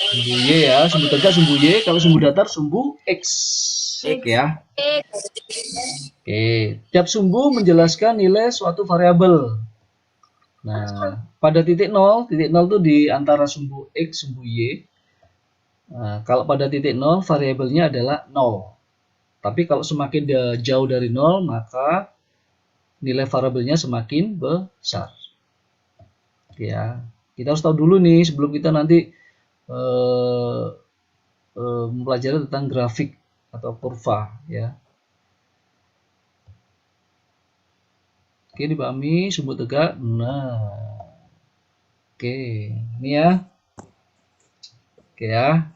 Sumbu Y ya, sumbu tegak sumbu Y, kalau sumbu datar sumbu X. Ya. Oke, tiap sumbu menjelaskan nilai suatu variabel. Nah, pada titik 0 itu di antara sumbu X, sumbu Y. Nah, kalau pada titik 0 variabelnya adalah 0. Tapi kalau semakin jauh dari 0, maka nilai variabelnya semakin besar. Ya, kita harus tahu dulu nih sebelum kita nanti mempelajari tentang grafik atau kurva ya. Oke, dipahami sumbu tegak. Nah, oke, ini ya. Oke ya.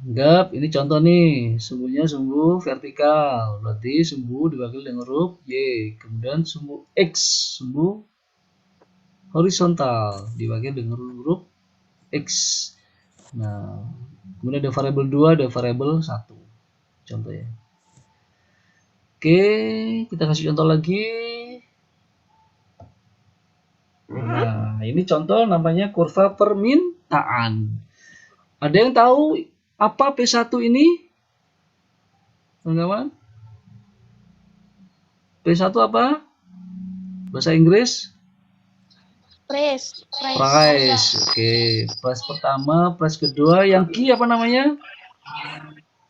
Anggap ini contoh nih, sumbunya sumbu vertikal, berarti sumbu diwakili dengan huruf Y. Kemudian sumbu X, sumbu horizontal, diwakili dengan huruf X. Nah, kemudian ada variabel 2, ada variabel 1. Contoh ya. Oke, kita kasih contoh lagi. ini contoh namanya kurva permintaan. Ada yang tahu apa P1 ini? Teman-teman? P1 apa? Bahasa Inggris? Price. Price. Oke, price pertama, price kedua, yang Q apa namanya?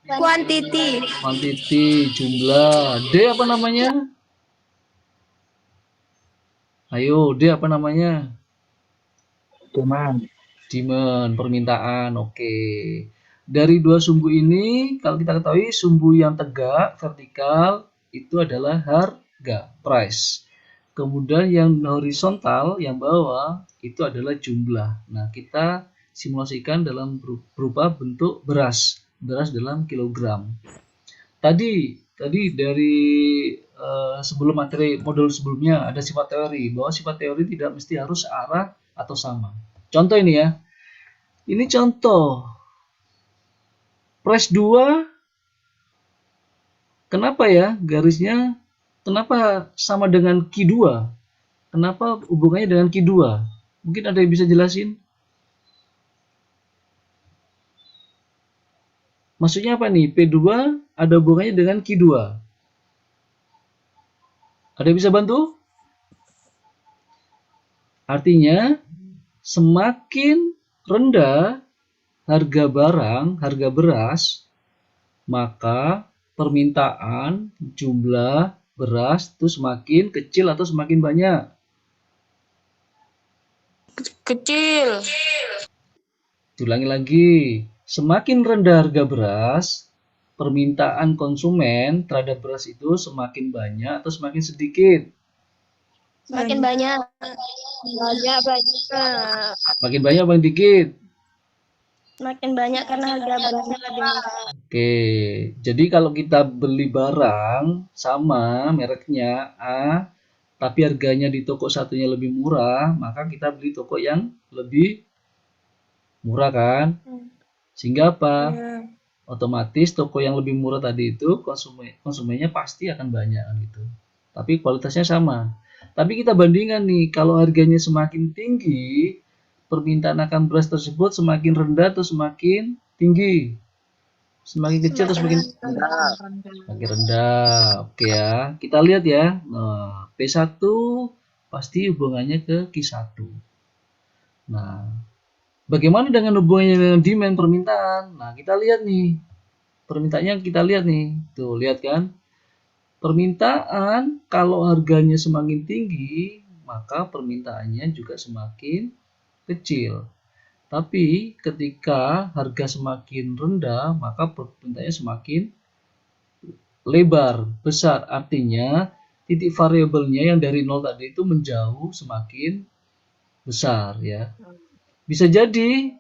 Quantity. Quantity, jumlah. D apa namanya? Ayo, D apa namanya? Demand. Demand, permintaan. Oke. Dari dua sumbu ini, kalau kita ketahui sumbu yang tegak, vertikal, itu adalah harga, price. Kemudian yang horizontal, yang bawah, itu adalah jumlah. Nah, kita simulasikan dalam berupa bentuk beras. Beras dalam kilogram. Tadi dari sebelum materi modul sebelumnya ada sifat teori, bahwa sifat teori tidak mesti harus arah atau sama. Contoh ini ya. Ini contoh. Price 2. Kenapa ya garisnya? Kenapa sama dengan Q2? Kenapa hubungannya dengan Q2? Mungkin ada yang bisa jelasin? Maksudnya apa nih? P2 ada hubungannya dengan Q2. Ada yang bisa bantu? Artinya semakin rendah harga barang, harga beras, maka permintaan jumlah beras itu semakin kecil atau semakin banyak? Kecil. Ulangi lagi, semakin rendah harga beras, permintaan konsumen terhadap beras itu semakin banyak atau semakin sedikit? Semakin banyak. Banyak. Makin banyak atau dikit? Semakin banyak karena harga berasnya lebih murah. Oke, jadi kalau kita beli barang sama mereknya A, tapi harganya di toko satunya lebih murah, maka kita beli toko yang lebih murah kan? Sehingga apa? Otomatis toko yang lebih murah tadi itu konsumennya pasti akan banyak kan gitu. Tapi kualitasnya sama. Tapi kita bandingkan nih, kalau harganya semakin tinggi, permintaan akan beras tersebut semakin rendah atau semakin tinggi? Semakin kecil atau semakin rendah? Oke ya, kita lihat ya. Nah, P1 pasti hubungannya ke Q1. Nah, bagaimana dengan hubungannya dengan demand, permintaan? Nah, kita lihat nih. Permintaannya kita lihat nih. Tuh, lihat kan? Permintaan kalau harganya semakin tinggi, maka permintaannya juga semakin kecil. Tapi ketika harga semakin rendah, maka permintaannya semakin lebar, besar. Artinya titik variabelnya yang dari 0 tadi itu menjauh semakin besar ya. Bisa jadi,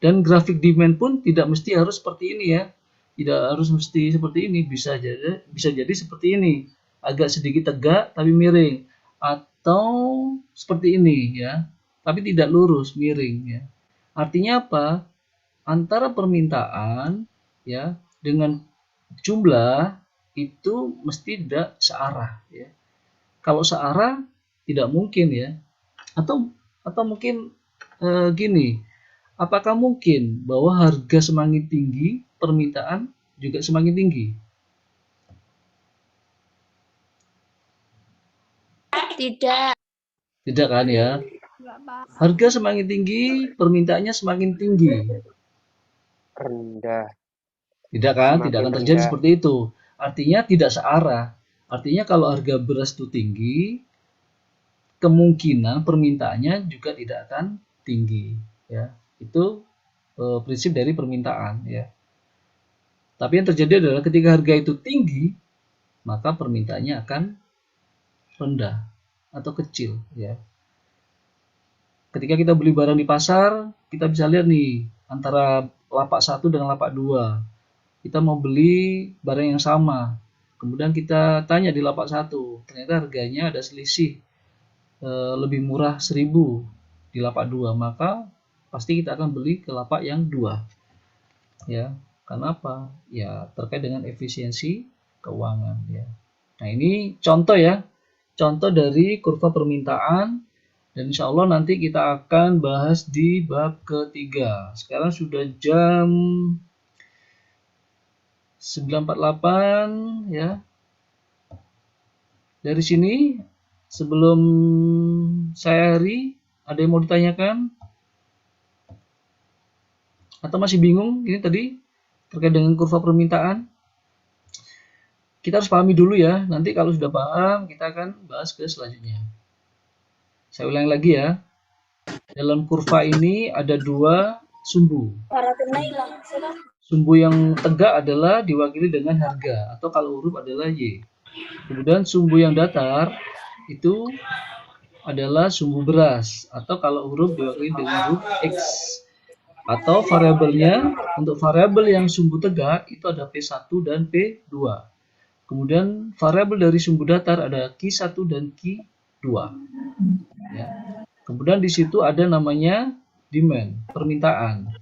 dan grafik demand pun tidak mesti harus seperti ini ya. Tidak harus mesti seperti ini, bisa jadi seperti ini. Agak sedikit tegak tapi miring, atau seperti ini ya. Tapi tidak lurus, miring ya. Artinya apa? Antara permintaan ya dengan jumlah itu mesti tidak searah ya. Kalau searah tidak mungkin ya. Atau mungkin gini, apakah mungkin bahwa harga semakin tinggi, permintaan juga semakin tinggi? Tidak. Tidak kan ya? Harga semakin tinggi, permintaannya semakin tinggi. Rendah. Tidak kan? Semakin Tidak akan terjadi rendah. seperti itu. Artinya tidak searah. Artinya kalau harga beras itu tinggi, kemungkinan permintaannya juga tidak akan tinggi. Ya, itu prinsip dari permintaan. Ya. Tapi yang terjadi adalah ketika harga itu tinggi, maka permintaannya akan rendah atau kecil. Ya. Ketika kita beli barang di pasar, kita bisa lihat nih antara lapak 1 dengan lapak 2. Kita mau beli barang yang sama. Kemudian kita tanya di lapak 1, ternyata harganya ada selisih lebih murah 1.000 di lapak 2, maka pasti kita akan beli ke lapak yang 2. Ya, karena apa? Ya, terkait dengan efisiensi keuangan ya. Nah, ini contoh ya. Contoh dari kurva permintaan Dan insya Allah nanti kita akan bahas di bab ketiga. Sekarang sudah jam 9.48 ya. Dari sini sebelum saya akhiri, ada yang mau ditanyakan? Atau masih bingung ini tadi terkait dengan kurva permintaan? Kita harus pahami dulu ya. Nanti kalau sudah paham, kita akan bahas ke selanjutnya. Saya ulang lagi ya. Dalam kurva ini ada dua sumbu. Sumbu yang tegak adalah diwakili dengan harga, atau kalau huruf adalah Y. Kemudian sumbu yang datar itu adalah sumbu beras, atau kalau huruf diwakili dengan huruf X. Atau variabelnya, untuk variabel yang sumbu tegak itu ada P1 dan P2. Kemudian variabel dari sumbu datar ada Q1 dan Q2. Ya. Kemudian di situ ada namanya demand, permintaan.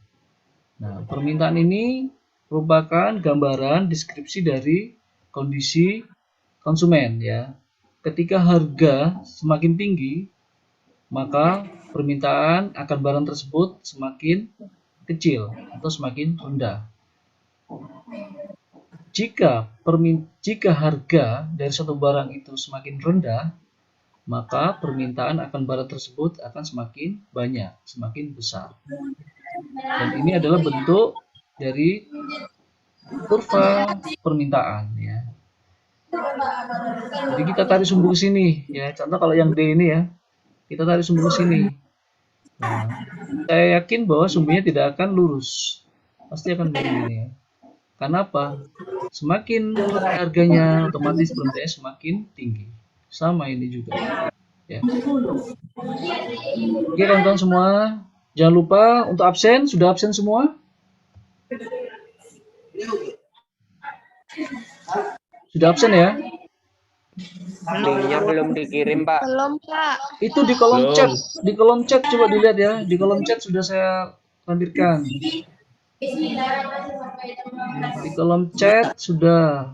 Nah, permintaan ini merupakan gambaran deskripsi dari kondisi konsumen ya. Ketika harga semakin tinggi, maka permintaan akan barang tersebut semakin kecil atau semakin rendah. Jika harga dari suatu barang itu semakin rendah, maka permintaan akan barang tersebut akan semakin banyak, semakin besar. Dan ini adalah bentuk dari kurva permintaan ya. Jadi kita tarik sumbu ke sini ya. Contoh kalau yang D ini ya, kita tarik sumbu ke sini. Nah, saya yakin bahwa sumbunya tidak akan lurus, pasti akan begini ya. Karena apa? Semakin harganya, otomatis permintaannya semakin tinggi. Sama ini juga. Ya. Oke kawan-kawan semua, jangan lupa untuk absen. Sudah absen semua? Sudah absen ya? Linknya belum dikirim, Pak. Belum, Pak. Itu di kolom chat coba dilihat ya. Di kolom chat sudah saya lampirkan. Di kolom chat sudah.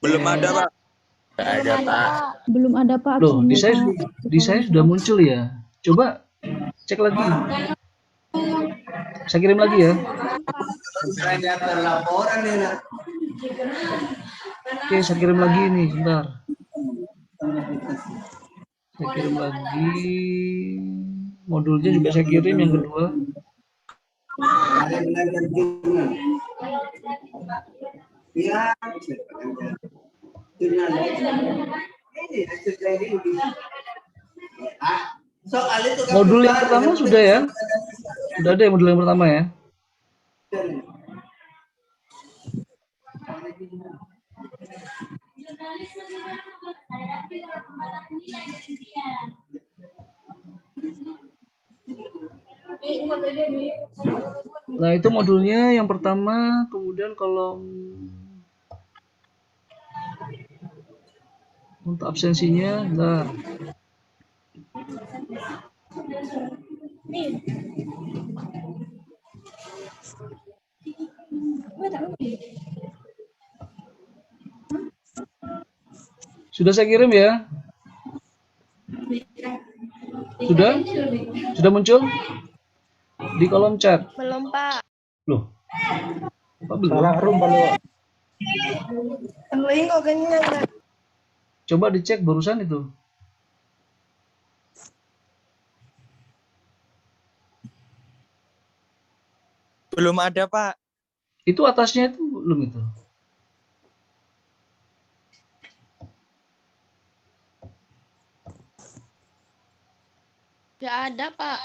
Belum ada, Pak. Ada, Pak. Belum ada Pak. Loh, absennya, di saya sudah muncul ya. Coba cek lagi. Saya kirim lagi ya. Oke, saya kirim lagi nih, sebentar. Saya kirim lagi. Modulnya juga saya kirim yang kedua. Modul yang pertama sudah ya? Sudah ada ya modul yang pertama ya? Nah, itu modulnya yang pertama, kemudian kolom untuk absensinya, bentar. Sudah saya kirim ya? Sudah? Sudah muncul? Di kolom chat. Belum, Pak. Loh. Apa belum? Salah room, Pak. Link kok kayaknya. Coba dicek barusan itu. Belum ada, Pak. Itu atasnya itu belum itu. Tidak ada, Pak.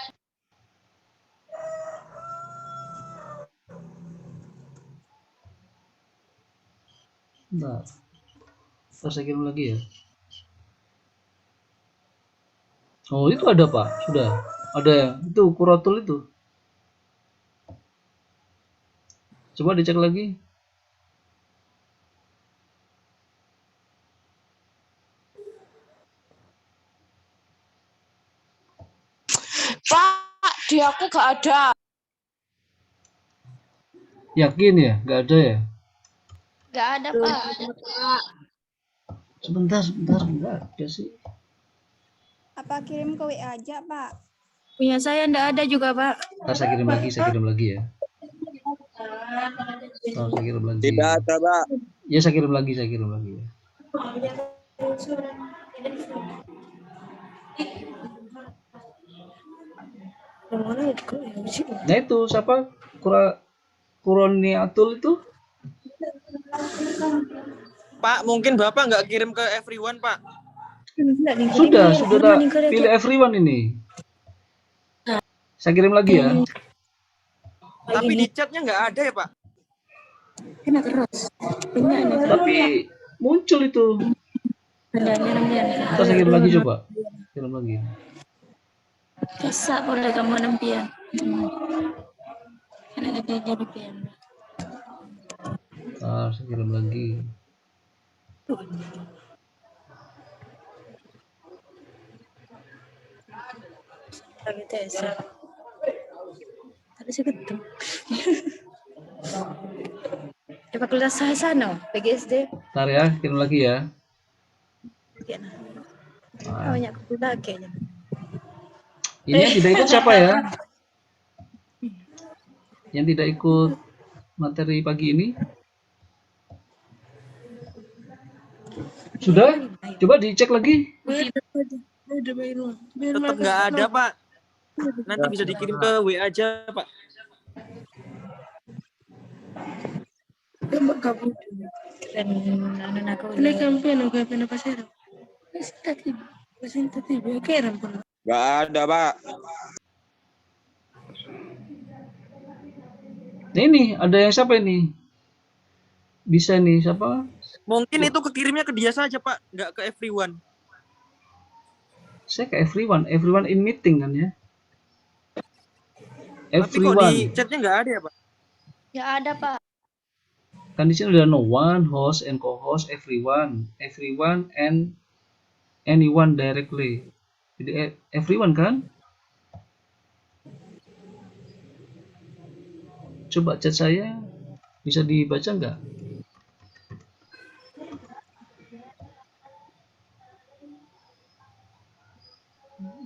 Bentar. Ntar saya kirim lagi ya. Oh, itu ada Pak. Sudah. Ada ya. Itu kuratul itu. Coba dicek lagi. Pak, di aku gak ada. Yakin ya? Nggak ada ya? Gak ada, Pak. Sebentar. Nggak ada sih. Apa kirim ke WA aja, Pak? Punya saya ndak ada juga, Pak. Saya kirim lagi ya. Saya kirim lagi. Tidak ada, Pak. Ya, saya kirim lagi ya. Nah itu siapa? Kuroniatul itu? Pak, mungkin Bapak nggak kirim ke everyone, Pak. Sudah tak pilih everyone ini. Saya kirim lagi ya. Tapi di chatnya nggak ada ya, Pak? Kena terus. Tapi muncul itu. Ntar saya kirim lagi coba. Kirim lagi. Bisa boleh kamu nempian. Karena dia jadi pian. Saya kirim lagi. Lagi tes. Tadi saya ketemu. Coba kelas saya sana, PGSD. Ntar ya, kirim lagi ya. Banyak kuda kayaknya. Ini yang tidak ikut siapa ya? Yang tidak ikut materi pagi ini? Sudah? Coba dicek lagi. Tetap nggak ada, Pak. Nanti bisa dikirim ke WA aja, Pak. Nggak ada, Pak. Nah, ini ada yang siapa ini? Bisa nih siapa? Mungkin itu kekirimnya ke dia saja, Pak. Nggak ke everyone. Saya ke everyone in meeting kan ya? Tapi kok di Everyone. chatnya nggak ada ya, Pak? Ya ada, Pak. Kan di sini udah no one, host and co-host, everyone and anyone directly. Jadi everyone kan? Coba chat saya bisa dibaca nggak?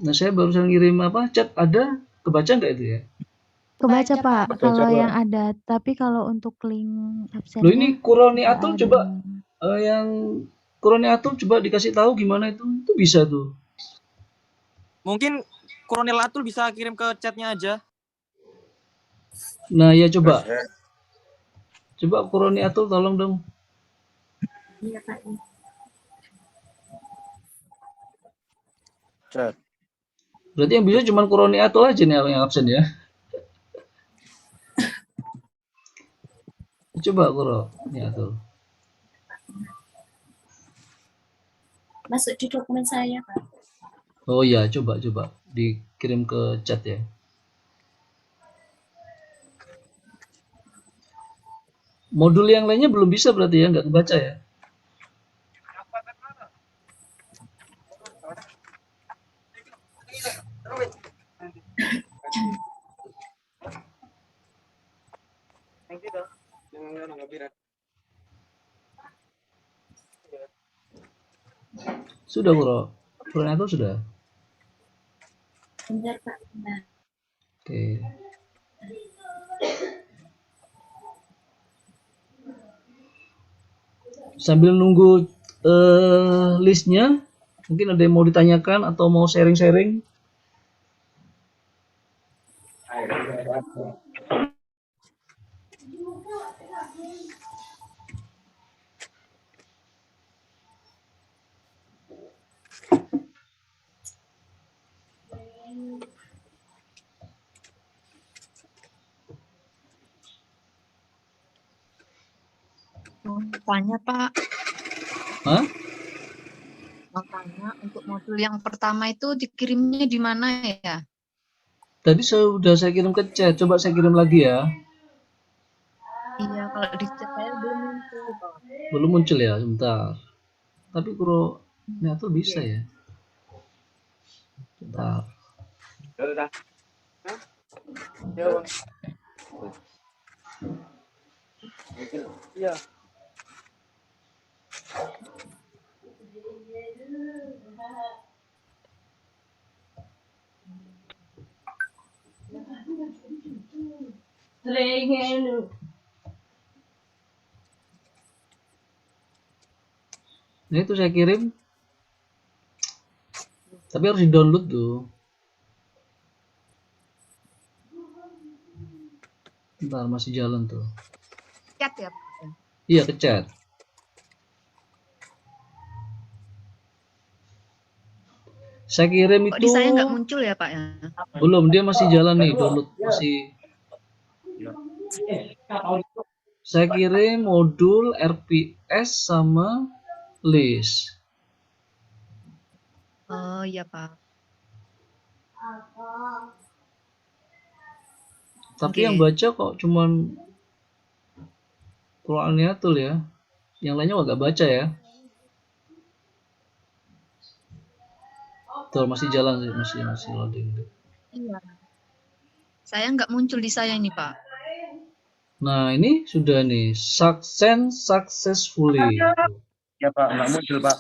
Nah, saya barusan ngirim chat ada, kebaca nggak itu ya? Kebaca, Baca, Pak, Pak. kalau yang ada. Tapi kalau untuk link absennya Loh, ini Kuroni nggak Atul ada. coba yang Kuroni Atul coba dikasih tahu gimana itu bisa tuh. Mungkin Kolonel Atul bisa kirim ke chatnya aja. Nah, ya coba. Coba Kuroni Atul tolong dong. Iya, Pak. Chat. Berarti yang bisa cuma Kuroni Atul aja nih yang absen ya. Coba Kuroni Atul. Masuk di dokumen saya, Pak. Oh iya, coba dikirim ke chat ya. Modul yang lainnya belum bisa berarti ya, nggak kebaca ya. Sudah Kuroni Atul sudah. Benar, Pak. Benar. Oke. Sambil nunggu listnya, mungkin ada yang mau ditanyakan atau mau sharing-sharing. Tanya Pak, Hah? mau tanya untuk modul yang pertama itu dikirimnya di mana ya? Tadi saya kirim ke chat, coba saya kirim lagi ya. Iya, kalau di chat saya belum muncul, Pak. Belum muncul ya, sebentar. Tapi Kuroni Atul bisa ya. Sebentar. Iya. Nah itu saya kirim, tapi harus di-download tuh. Bentar, masih jalan tuh. Chat ya, Pak? Iya, ke chat. Saya kirim Kok itu di saya nggak muncul ya, Pak ya? belum, dia masih jalan nih, download masih. Saya kirim modul RPS sama list. Oh iya, Pak. Tapi Oke. yang baca kok cuman Qur'aniatul ya. Yang lainnya agak baca ya. Tuh masih jalan sih, masih loading. Iya. Saya nggak muncul di saya ini, Pak. Nah, ini sudah nih, successfully. Ya Pak, nggak muncul Pak.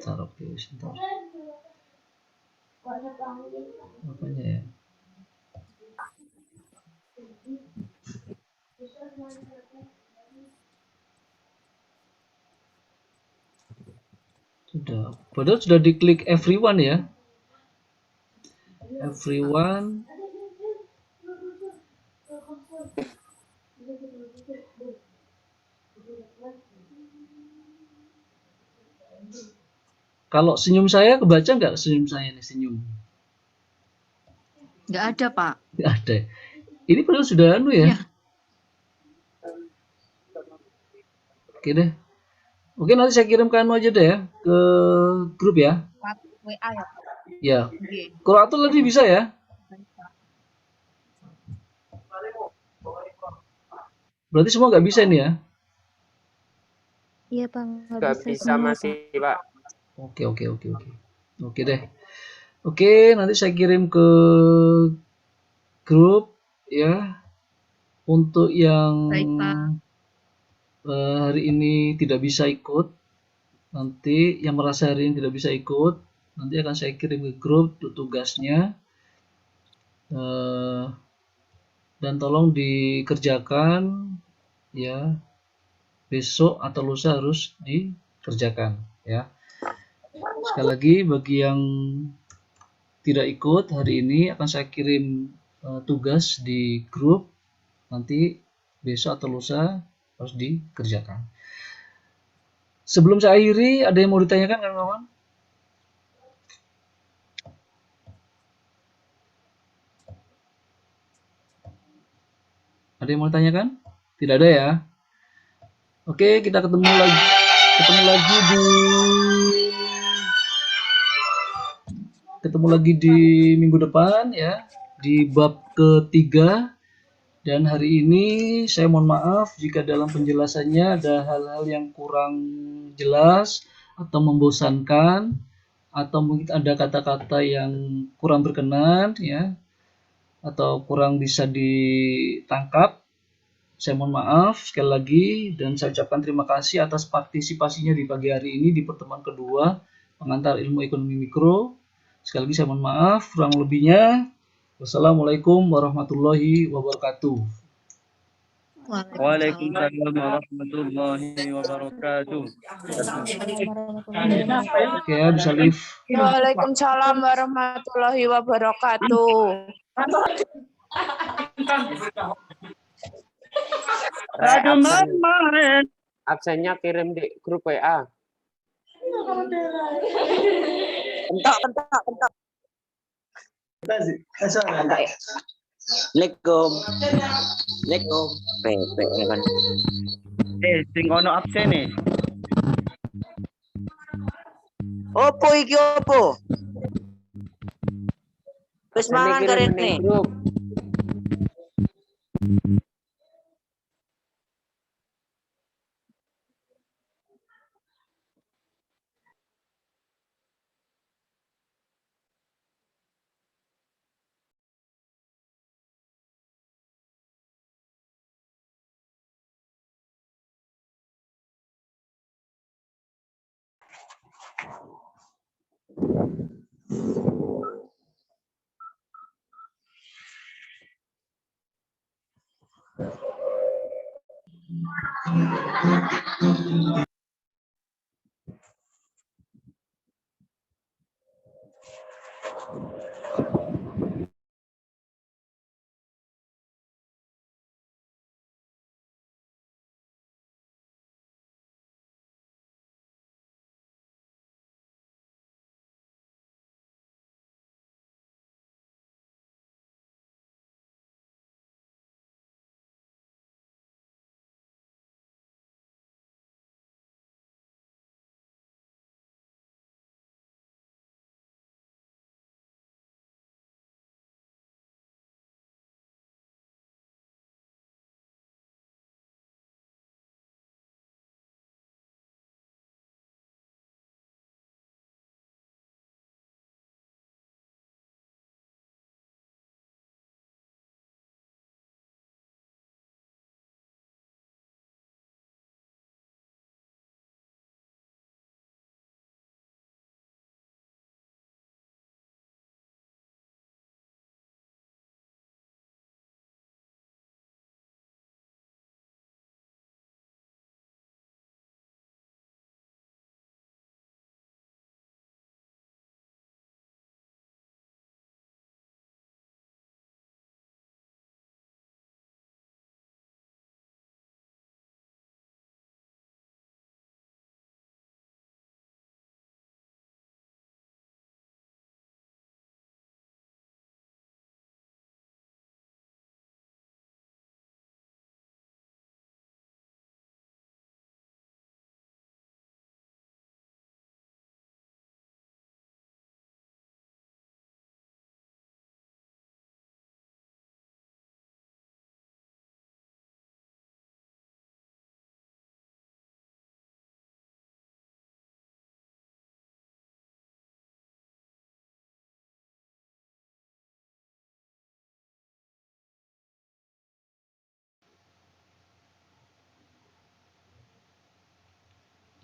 Taruh oke, sebentar. Apanya ya? Sudah. Padahal sudah diklik everyone ya. Everyone. Kalau senyum saya kebaca nggak senyum saya nih, senyum? Nggak ada, Pak. Nggak ada. Ini padahal sudah anu ya. Iya. Oke deh. Oke, nanti saya kirim ke anu aja deh ya, ke grup ya. WA ya, Pak. Ya. Oke. Qur'atul tadi bisa ya? Berarti semua nggak bisa ini ya? Iya Pak, nggak Nggak bisa bisa semua masih Pak. Pak. Oke. Oke deh. Oke, nanti saya kirim ke grup ya. Untuk yang Baik, Pak. hari ini tidak bisa ikut, nanti yang merasa hari ini tidak bisa ikut, nanti akan saya kirim ke grup tugasnya. Dan tolong dikerjakan ya, besok atau lusa harus dikerjakan ya. Sekali lagi bagi yang tidak ikut hari ini akan saya kirim tugas di grup, nanti besok atau lusa harus dikerjakan. Sebelum saya akhiri, ada yang mau ditanyakan kawan-kawan? Ada yang mau ditanyakan? Tidak ada ya? Oke, kita ketemu lagi di minggu depan ya, di bab ketiga. Dan hari ini saya mohon maaf jika dalam penjelasannya ada hal-hal yang kurang jelas atau membosankan, atau mungkin ada kata-kata yang kurang berkenan ya, atau kurang bisa ditangkap. Saya mohon maaf sekali lagi dan saya ucapkan terima kasih atas partisipasinya di pagi hari ini di pertemuan kedua pengantar ilmu ekonomi mikro. Sekali lagi saya mohon maaf, kurang lebihnya. Wassalamualaikum warahmatullahi wabarakatuh. Waalaikumsalam warahmatullahi wabarakatuh. Oke ya, bisa live. Waalaikumsalam warahmatullahi wabarakatuh. Absennya kirim di grup WA. Bentak. Assalamualaikum. Kan. Sing ono absen nih. Opo iki opo? Wis mangan karene.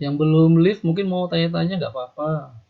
Yang belum live mungkin mau tanya-tanya nggak apa-apa.